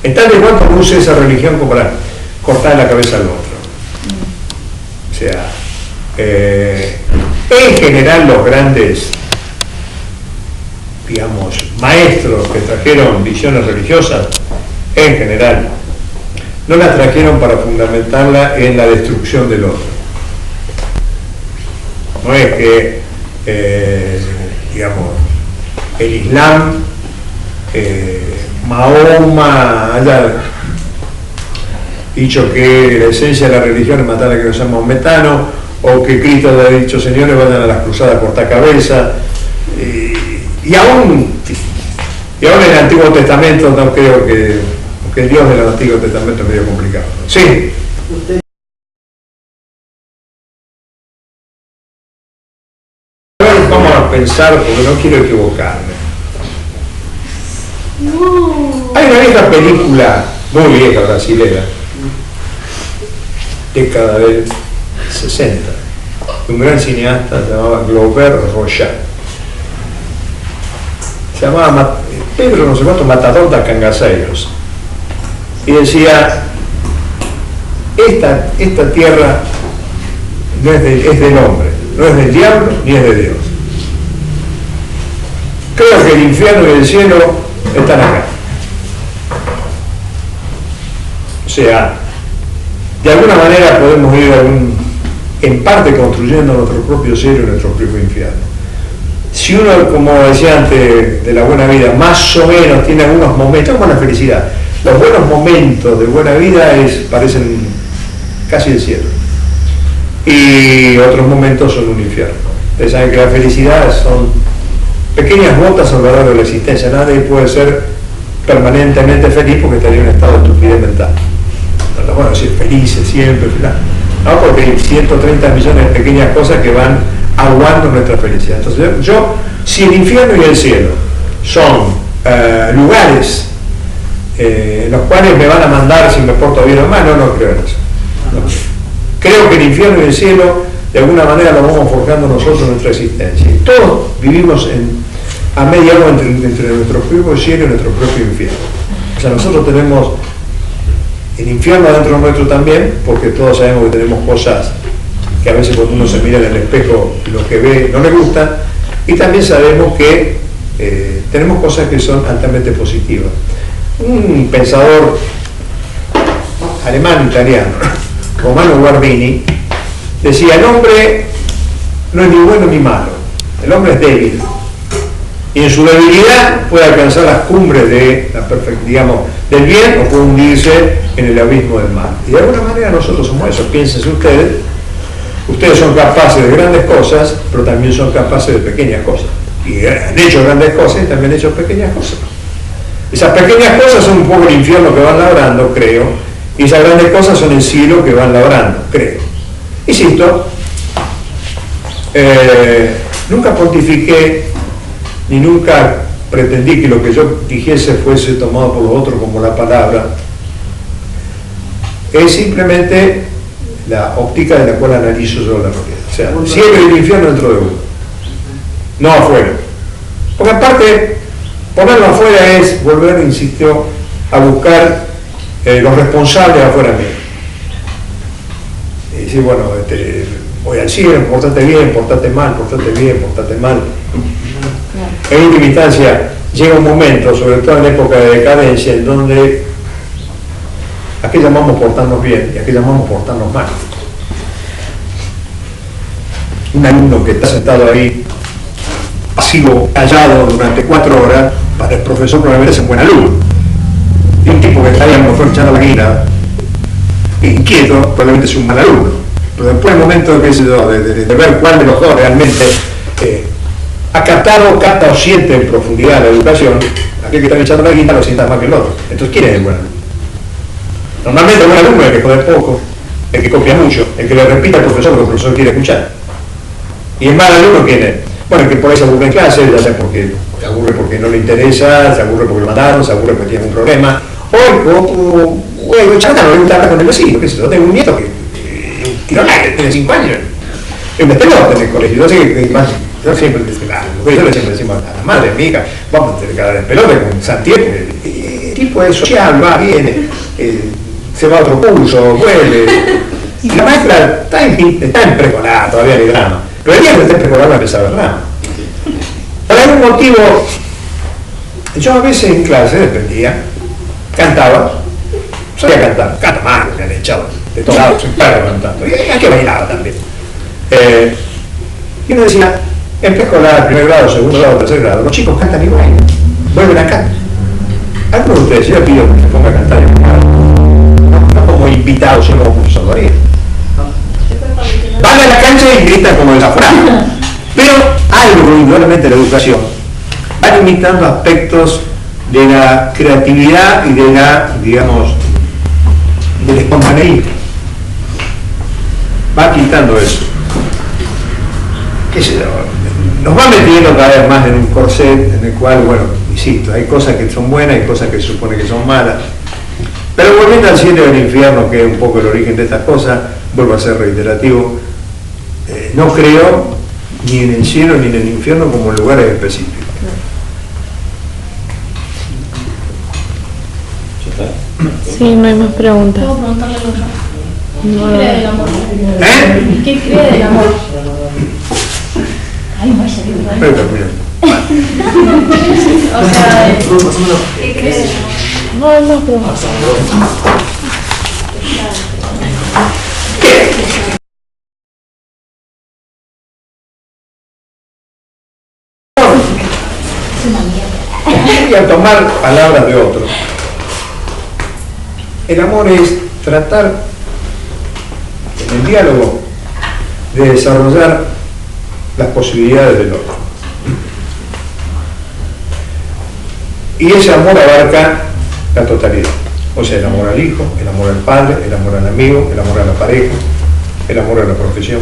En tal de cuanto use esa religión como para cortar la cabeza al otro. O sea, en general los grandes, digamos, maestros que trajeron visiones religiosas, en general, no la trajeron para fundamentarla en la destrucción del otro. No es que, digamos, el Islam, Mahoma haya dicho que la esencia de la religión es matar a que no seamos metanos, o que Cristo haya dicho, señores, vayan a las cruzadas a cortar cabeza, y aún en el Antiguo Testamento no creo que el Dios del Antiguo Testamento es medio complicado. Sí. Vamos a pensar, porque no quiero equivocarme. Hay una vieja película, muy vieja, brasilera, década del 60, de un gran cineasta llamado Glover Rocha. Se llamaba Pedro no sé cuánto Matador de Cangaseiros. Y decía, esta tierra no es del hombre, no es del diablo ni es de Dios. Creo que el infierno y el cielo están acá. O sea, de alguna manera podemos ir en parte construyendo nuestro propio cielo y nuestro propio infierno. Si uno, como decía antes, de la buena vida, más o menos tiene algunos momentos, como la felicidad, los buenos momentos de buena vida parecen casi el cielo. Y otros momentos son un infierno. Ustedes saben que la felicidad son pequeñas gotas a lo largo de la existencia. Nadie puede ser permanentemente feliz porque estaría en un estado de estupidez mental. No bueno decir felices siempre, no, porque hay 130 millones de pequeñas cosas que van aguando nuestra felicidad. Entonces si el infierno y el cielo son lugares en los cuales me van a mandar si me porto bien o mal, no creo en eso. No. Creo que el infierno y el cielo de alguna manera lo vamos forjando nosotros en nuestra existencia. Y todos vivimos a media agua entre nuestro propio cielo y nuestro propio infierno. O sea, nosotros tenemos el infierno dentro nuestro también, porque todos sabemos que tenemos cosas que a veces cuando uno se mira en el espejo lo que ve no le gusta, y también sabemos que tenemos cosas que son altamente positivas. Un pensador alemán-italiano, Romano Guardini, decía: el hombre no es ni bueno ni malo, el hombre es débil, y en su debilidad puede alcanzar las cumbres de del bien, o puede hundirse en el abismo del mal. Y de alguna manera nosotros somos eso. Piénsense ustedes son capaces de grandes cosas, pero también son capaces de pequeñas cosas, y han hecho grandes cosas y también han hecho pequeñas cosas. Esas pequeñas cosas son un poco el infierno que van labrando, creo, y esas grandes cosas son el cielo que van labrando, creo. Insisto, nunca pontifiqué ni nunca pretendí que lo que yo dijese fuese tomado por los otros como la palabra. Es simplemente la óptica de la cual analizo yo la realidad. O sea, el cielo y el infierno dentro de uno, no afuera. Porque aparte, ponerlo afuera es volver, insistió, a buscar los responsables afuera mío. Y decir, bueno, voy al cielo, portate bien, portate mal, portate bien, portate mal. En última instancia, llega un momento, sobre todo en época de decadencia, en donde aquí llamamos portarnos bien y aquí llamamos portarnos mal. Un alumno que está sentado ahí, pasivo, callado durante 4 horas, para el profesor probablemente es un buen alumno. Y un tipo que está ahí a lo mejor echando la guina, inquieto, probablemente es un mal alumno. Pero después del momento de ver cuál de los dos realmente ha capta o siente en profundidad la educación, aquel que está echando la guina lo sienta más que el otro. Entonces, ¿quién es el buen alumno? Normalmente el buen alumno es el que jode poco, el que copia mucho, el que le repite al profesor lo que el profesor quiere escuchar. Y el mal alumno, ¿quién es? Bueno, el que por ahí se aburre en clase, ya sea porque se aburre porque no le interesa, se aburre porque lo mandaron, se aburre porque tiene un problema, o el chata no le gusta hablar con el vecino, que yo tengo un nieto que tiró que tiene 5 años, y me tengo en el colegio, yo siempre le decimos a la madre, mi hija, vamos a tener que dar el pelote con Santiago, el tipo es social, va, viene, se va a otro curso, vuelve, y la maestra está en preescolar, todavía hay drama, pero el día que está en preescolar va a empezar el drama. Por algún motivo, yo a veces en clase dependía, cantaba, sabía cantar, canta mal, me han echado de todos lados, soy perro cantando, y hay que bailar también. Y uno decía, en preescolar, primer grado, segundo grado, tercer grado, los chicos cantan y bailan, vuelven a cantar. Algunos de ustedes, yo les pido que se ponga a cantar y no como invitados, sino como profesoría. Van a la cancha y gritan como desaforados. Pero algo, indudablemente la educación, va limitando aspectos de la creatividad y de la, digamos, del espontaneísmo. Va quitando eso. ¿Qué sé yo? Nos va metiendo cada vez más en un corset en el cual, bueno, insisto, hay cosas que son buenas, hay cosas que se supone que son malas. Pero volviendo al cielo y al infierno, que es un poco el origen de estas cosas, vuelvo a ser reiterativo, no creo ni en el cielo ni en el infierno como en lugares específicos. Sí, no hay más preguntas. ¿Puedo preguntarle algo yo? No, ¿Qué cree del amor? ¿Eh? ¿Qué cree del amor? Ay, vaya, qué Pero bueno. termina. O sea, ¿Qué crees del amor? no hay más preguntas. Voy a tomar palabras de otro. El amor es tratar en el diálogo de desarrollar las posibilidades del otro. Y ese amor abarca la totalidad. O sea, el amor al hijo, el amor al padre, el amor al amigo, el amor a la pareja, el amor a la profesión.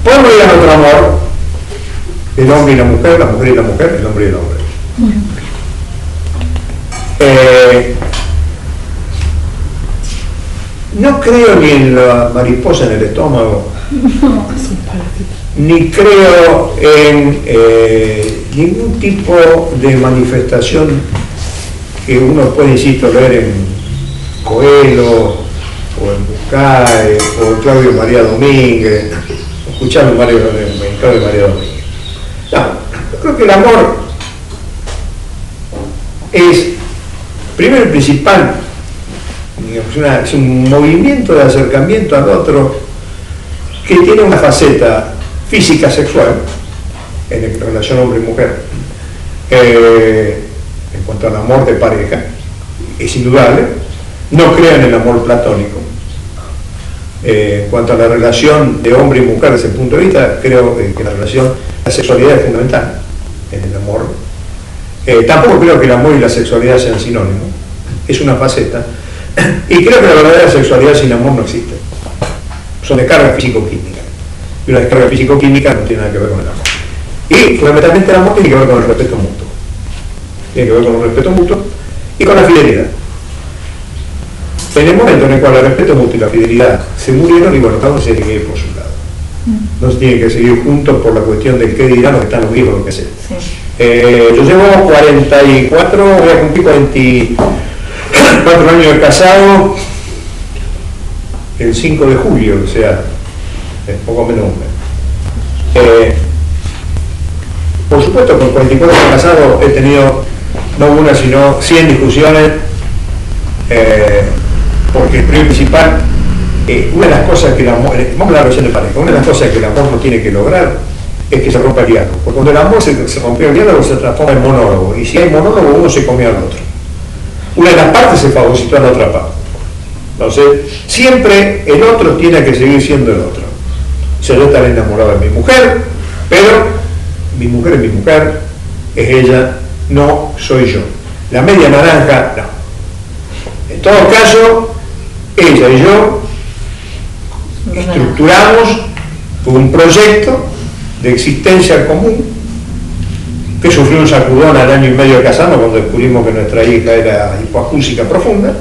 Podemos ir a otro amor, el hombre y la mujer y la mujer, el hombre y el hombre. No creo ni en la mariposa en el estómago, ni creo en ningún tipo de manifestación que uno puede, insisto, leer en Coelho, o en Bucay, o en Claudio María Domínguez, o escuchar en Claudio María Domínguez. No, yo creo que el amor es, primero y principal, es un movimiento de acercamiento al otro que tiene una faceta física sexual en relación hombre y mujer. En cuanto al amor de pareja, es indudable. No creo en el amor platónico. En cuanto a la relación de hombre y mujer desde el punto de vista, creo que la sexualidad es fundamental en el amor. Tampoco creo que el amor y la sexualidad sean sinónimos, es una faceta, y creo que la verdadera sexualidad sin amor no existe. Son descargas físico-químicas, y una descarga físico-química no tiene nada que ver con el amor. Y fundamentalmente el amor tiene que ver con el respeto mutuo, tiene que ver con el respeto mutuo y con la fidelidad. En el momento en el cual el respeto mutuo y la fidelidad se murieron, y bueno, cada uno se tiene que ir por su lado. No se tiene que seguir juntos por la cuestión del qué dirán los que están los viejos, lo que sea. Sí. Yo llevo 44, voy a cumplir 44 años de casado el 5 de julio, o sea, poco menos un mes. Por supuesto, con 44 años de casado he tenido no una, sino 100 discusiones, porque el principal, una de las cosas que el amor, vamos a hablar recién de pareja, una de las cosas que el amor no tiene que lograr es que se rompa el diálogo, porque cuando el amor se rompió el diálogo se transforma en monólogo, y si hay monólogo uno se come al otro. Una de las partes se fagocitó a la otra parte. Entonces, siempre el otro tiene que seguir siendo el otro. O sea, yo estaré enamorado de mi mujer, pero mi mujer es mi mujer, es ella, no soy yo. La media naranja, no. En todo caso, ella y yo estructuramos un proyecto de existencia común que sufrió un sacudón al año y medio de casarnos cuando descubrimos que nuestra hija era hipoacúsica profunda,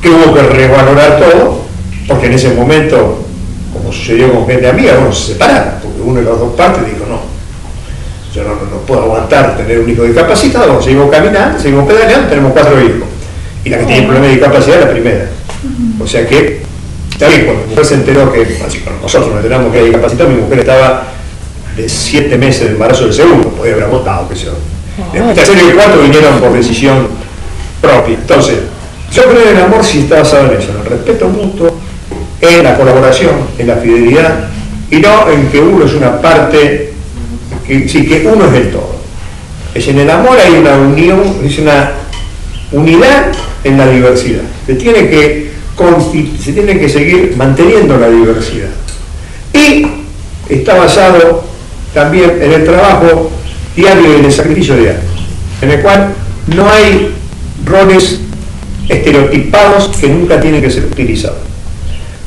que hubo que revalorar todo, porque en ese momento, como sucedió con gente amiga, bueno, se separaron, porque uno de las dos partes dijo, no, yo no puedo aguantar tener un hijo discapacitado, seguimos caminando, seguimos pedaleando, tenemos 4 hijos, y la que tiene problema de discapacidad es la primera. O sea que, está bien, cuando mi mujer se enteró que, así cuando nosotros nos enteramos que era discapacitado, mi mujer estaba de 7 meses de embarazo del segundo, podía haber votado, que sea. El tercero y el cuarto vinieron por decisión propia. Entonces, yo creo en el amor si está basado en eso, en el respeto mutuo, en la colaboración, en la fidelidad, y no en que uno es una parte, que uno es el todo. Es en el amor hay una unión, es una unidad en la diversidad. Se tiene que seguir manteniendo la diversidad. Y está basado también en el trabajo diario y en el sacrificio diario, en el cual no hay roles estereotipados que nunca tienen que ser utilizados.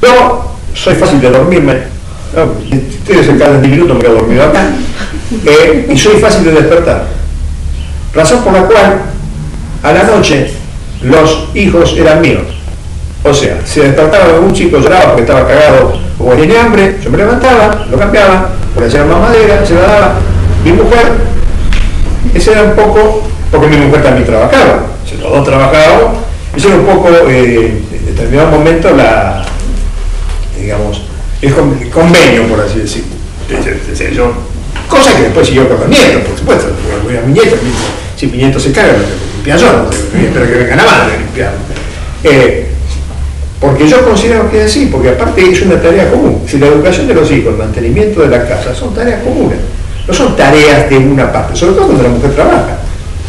Yo soy fácil de dormirme, ustedes en cada 10 minutos me quedo dormido acá, y soy fácil de despertar, razón por la cual a la noche los hijos eran míos, O sea, si despertaba un chico, lloraba porque estaba cagado o tenía hambre, yo me levantaba, lo cambiaba, le hacía mamadera, se la daba. Mi mujer, ese era un poco, porque mi mujer también trabajaba, si los dos trabajábamos, ese era un poco, en determinado momento, digamos, el convenio, por así decirlo. Cosa que después siguió con los nietos, por supuesto, porque a mi nieto, si mi nieto se caga, lo limpia yo, espero que venga la madre a limpiarlo. Porque yo considero que es así, porque aparte es una tarea común. Si la educación de los hijos, el mantenimiento de la casa, son tareas comunes, no son tareas de una parte, sobre todo cuando la mujer trabaja,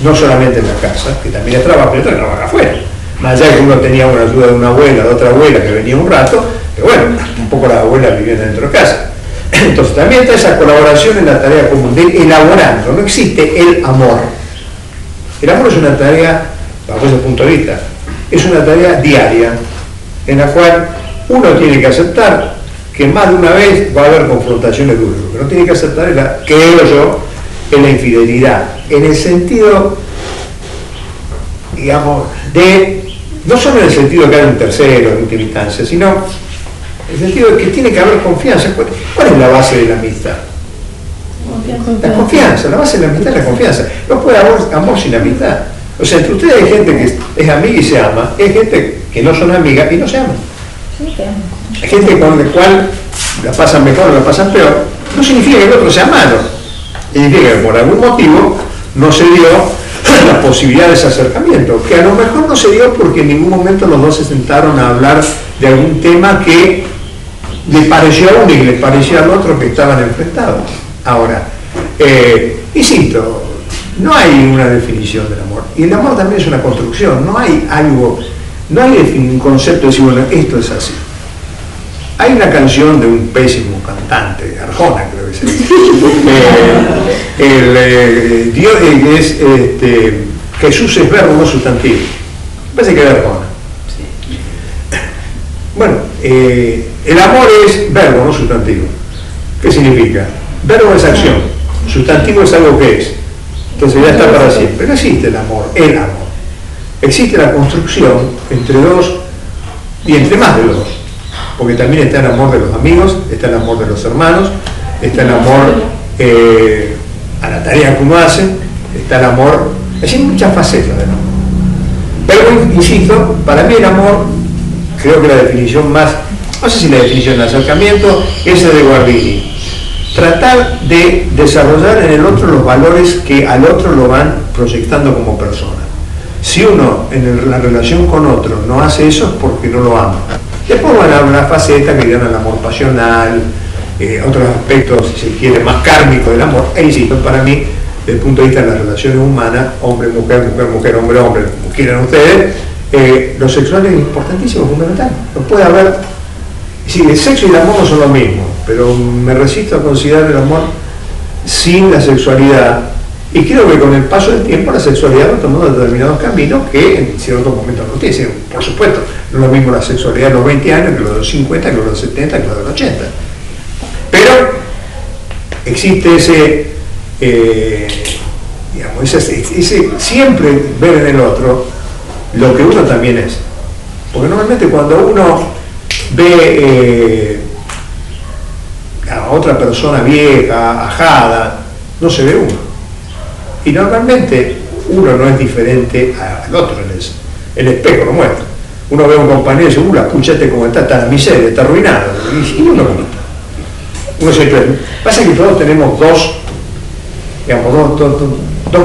no solamente en la casa, que también es trabajo, pero otra trabaja afuera. Más allá de que uno tenía una ayuda de una abuela, de otra abuela que venía un rato, pero bueno, tampoco las abuelas vivían dentro de casa. Entonces también está esa colaboración en la tarea común, de elaborando, no existe el amor. El amor es una tarea, bajo ese punto de vista, es una tarea diaria, en la cual uno tiene que aceptar que más de una vez va a haber confrontaciones duras. Lo que no tiene que aceptar es creo yo, es la infidelidad, en el sentido, digamos, no solo en el sentido de que haya un tercero, en última instancia, sino en el sentido de que tiene que haber confianza. ¿Cuál es la base de la amistad? La confianza, la base de la amistad es la confianza. No puede haber amor sin amistad. O sea, entre ustedes hay gente que es amiga y se ama, y hay gente que no son amigas y no se aman. Hay gente con la cual la pasan mejor o la pasan peor. No significa que el otro sea malo. Significa que por algún motivo no se dio la posibilidad de ese acercamiento, que a lo mejor no se dio porque en ningún momento los dos se sentaron a hablar de algún tema que le pareció a uno y le pareció al otro que estaban enfrentados. Ahora, insisto, no hay una definición del amor. Y el amor también es una construcción, no hay algo, no hay un concepto de decir, bueno, esto es así. Hay una canción de un pésimo cantante, Arjona creo que es, Dios es, Jesús es verbo, no sustantivo. Me parece que es Arjona. Bueno, el amor es verbo, no sustantivo. ¿Qué significa? Verbo es acción, sustantivo es algo que es. Entonces ya está para siempre. No existe el amor. Existe la construcción entre dos y entre más de dos. Porque también está el amor de los amigos, está el amor de los hermanos, está el amor a la tarea que uno hace, está el amor, hay muchas facetas del amor. Pero insisto, para mí el amor, creo que la definición más, no sé si la definición de acercamiento, es de Guardini. Tratar de desarrollar en el otro los valores que al otro lo van proyectando como persona. Si uno en la relación con otro no hace eso es porque no lo ama. Después van a haber una faceta que dirán al amor pasional, otros aspectos, si se quiere, más kármicos del amor. E insisto, para mí, desde el punto de vista de las relaciones humanas, hombre, mujer, mujer, mujer, hombre, hombre, como quieran ustedes, lo sexual es importantísimo, fundamental. No puede haber, sí, el sexo y el amor no son lo mismo, pero me resisto a considerar el amor sin la sexualidad. Y creo que con el paso del tiempo la sexualidad va tomando determinados caminos que en ciertos momentos no tiene. Por supuesto, no es lo mismo la sexualidad de los 20 años que los de los 50, que los de los 70, que los de los 80. Pero existe ese siempre ver en el otro lo que uno también es. Porque normalmente cuando uno ve a otra persona vieja, ajada, no se ve uno. Y normalmente uno no es diferente al otro, el espejo lo muestra. Uno ve a un compañero y dice, escúchate cómo está la miseria, está arruinado. Y uno cómo está. Uno se cree. Pasa que todos tenemos dos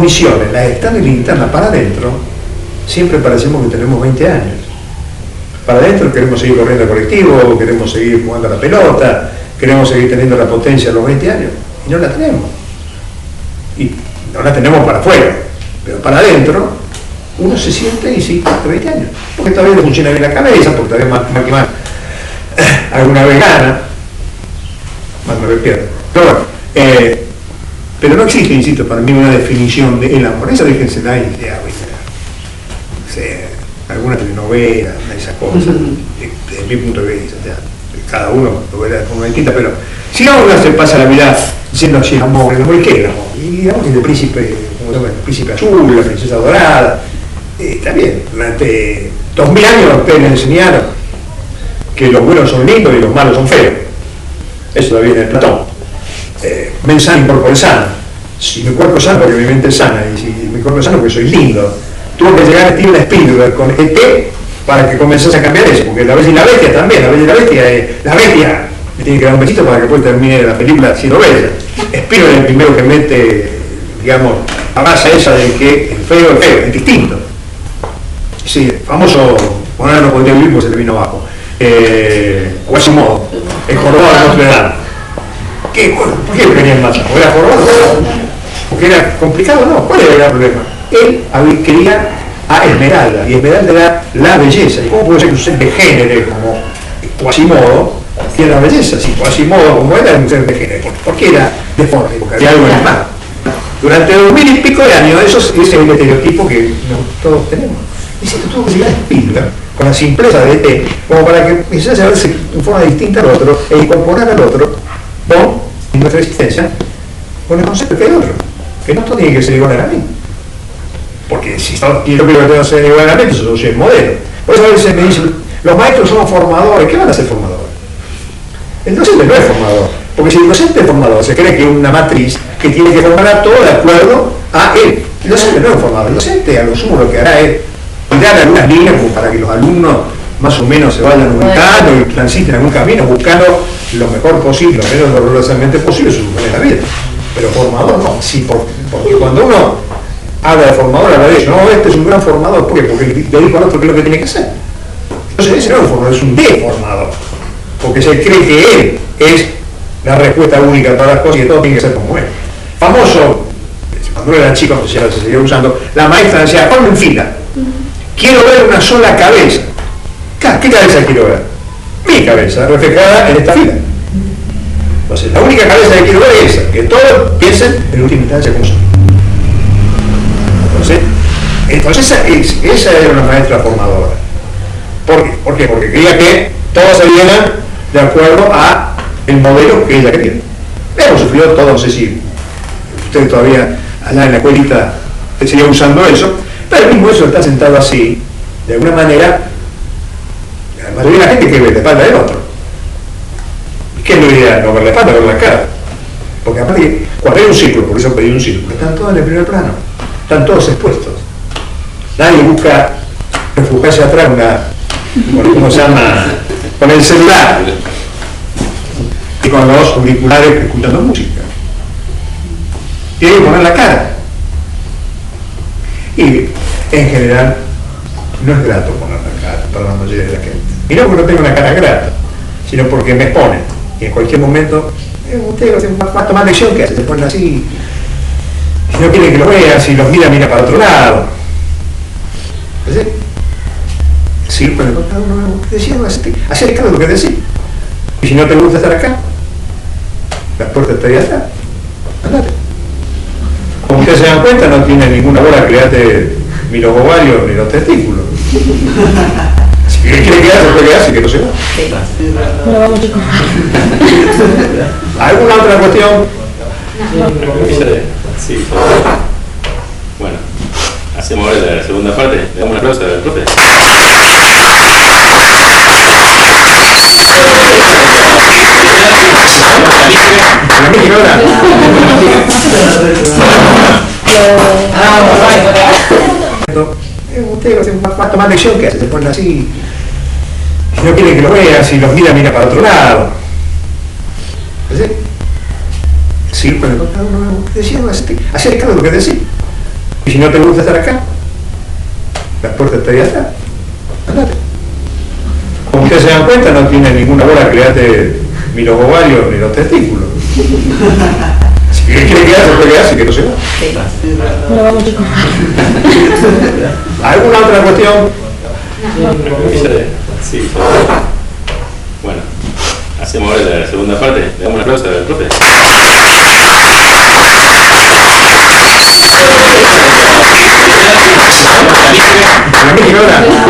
visiones, la externa y la interna. Para adentro siempre parecemos que tenemos 20 años. Para adentro queremos seguir corriendo al colectivo, queremos seguir jugando a la pelota, queremos seguir teniendo la potencia a los 20 años. Y no la tenemos. Y no la tenemos para afuera, pero para adentro uno se siente y sí, tiene 20 años, porque todavía le funciona bien la cabeza, porque todavía más que más alguna vez gana, más una vez pierde. Pero bueno, pero no existe, insisto, para mí una definición del amor. Esa déjense la idea, alguna telenovela, esas cosas, desde mi punto de vista, cada uno lo verá de forma distinta, pero si no uno se pasa la vida diciendo así, amor, ¿y qué es el amor? Y digamos que el príncipe azul, la princesa dorada, está bien, durante 2000 años ustedes le enseñaron que los buenos son lindos y los malos son feos. Eso lo viene de Platón. Mens sana in corpore sano. Si mi cuerpo es sano porque mi mente es sana, y si mi cuerpo es sano porque soy lindo. Tuvo que llegar Steven Spielberg con ET para que comenzase a cambiar eso, porque La Bella y la Bestia también, La Bella y la Bestia, la bestia le tiene que dar un besito para que después termine la película siendo bella. Spielberg es el primero que mete, digamos, la base esa de que el feo es distinto. Sí, el famoso, bueno, ahora no podría vivir porque se le vino abajo. Quasimodo, el jorobado de Notre Dame. ¿Por qué venía en masa? ¿Porque era jorobado? ¿Porque era complicado? No, ¿cuál era el problema? Él quería a Esmeralda, y Esmeralda era la belleza. ¿Y cómo puede ser que un ser de género como Quasimodo tiene la belleza? Si Quasimodo como era un ser de género, ¿por qué era deforme? Porque había algo en el mar. Durante 2000 y pico de años, eso es el estereotipo que todos tenemos. Y si tuvo que llegar a Spielberg con la simpleza de ET, como para que empezase a verse en forma distinta al otro e incorporar al otro en nuestra existencia con el concepto que hay otro, que no todo tiene que ser igual a mí, porque si yo creo que tengo que ser igual a mí, eso soy el modelo. Por eso a veces me dicen, los maestros son formadores. ¿Qué van a ser formadores? El docente no es formador, porque si el docente es formador se cree que es una matriz que tiene que formar a todo de acuerdo a él. El docente no es formador, el docente a lo sumo lo que hará es dar algunas líneas como para que los alumnos más o menos se vayan ubicando y transiten algún camino buscando lo mejor posible, lo menos dolorosamente posible su manera de vida. Pero formador no, sí, porque cuando uno habla de formador, habla de eso, no, este es un gran formador, ¿por qué? Porque le dijo al otro qué es lo que tiene que hacer. Entonces ese no es un formador, es un deformador, porque se cree que él es la respuesta única a todas las cosas y que todo tiene que ser como él. Famoso, cuando era chico, se seguía usando, la maestra decía, ponme en fila, quiero ver una sola cabeza. ¿Qué cabeza quiero ver? Mi cabeza, reflejada en esta fila. Entonces, la única cabeza que quiero ver es esa, que todos piensen en última instancia como son. Entonces esa era una maestra formadora. ¿Por qué? ¿Por qué? Porque quería que todos se vieran de acuerdo a el modelo que ella quería. Hemos sufrido todo, no sé si ustedes todavía allá en la escuelita seguía usando eso, pero el mismo eso está sentado así, de alguna manera. La mayoría de la gente que ve la espalda del otro. ¿Qué es lo ideal? No ver la espalda, ver la cara. Porque aparte, cuando hay un círculo, por eso pedí un círculo, están todos en el primer plano, están todos expuestos. Nadie busca refugiarse atrás ¿cómo se llama? Con el celular y con los auriculares escuchando música. Tiene que poner la cara. Y en general no es grato poner la cara para la mayoría de la gente. Y no porque no tengo una cara grata, sino porque me exponen. Y en cualquier momento, usted va a tomar lección, ¿qué hace? Se pone así. Si no quiere que lo vea, si los mira para otro lado. ¿Sí? Sí, pero cada uno decía, hacer caso de lo que decís. Y si no te gusta estar acá, la puerta estaría atrás. Andate. Como ustedes se dan cuenta, no tiene ninguna bola que le ate ni los ovarios ni los testículos. Si quiere quedarse, puede quedarse, que no se va. Bueno, vamos, chicos. ¿Alguna otra cuestión? Sí. Bueno, hacemos ahora la segunda parte. Le damos un aplauso al profe. Usted va a tomar lección, ¿qué hace? Se pone así. Si no quiere que lo vea, si los mira para otro lado. ¿Sí? Sí, pero cada uno decía, hacer caso de lo que decís. Y si no te gusta estar acá, la puerta estaría atrás. Andate. Como ustedes se dan cuenta, no tiene ninguna bola que le ate ni los ovarios ni los testículos. Si quiere quedarse, puede quedarse, que no se va. Bueno, vamos, chicos. ¿Alguna otra cuestión? Sí. Bueno, hacemos ahora la segunda parte. Le damos un aplauso al profe. ¿La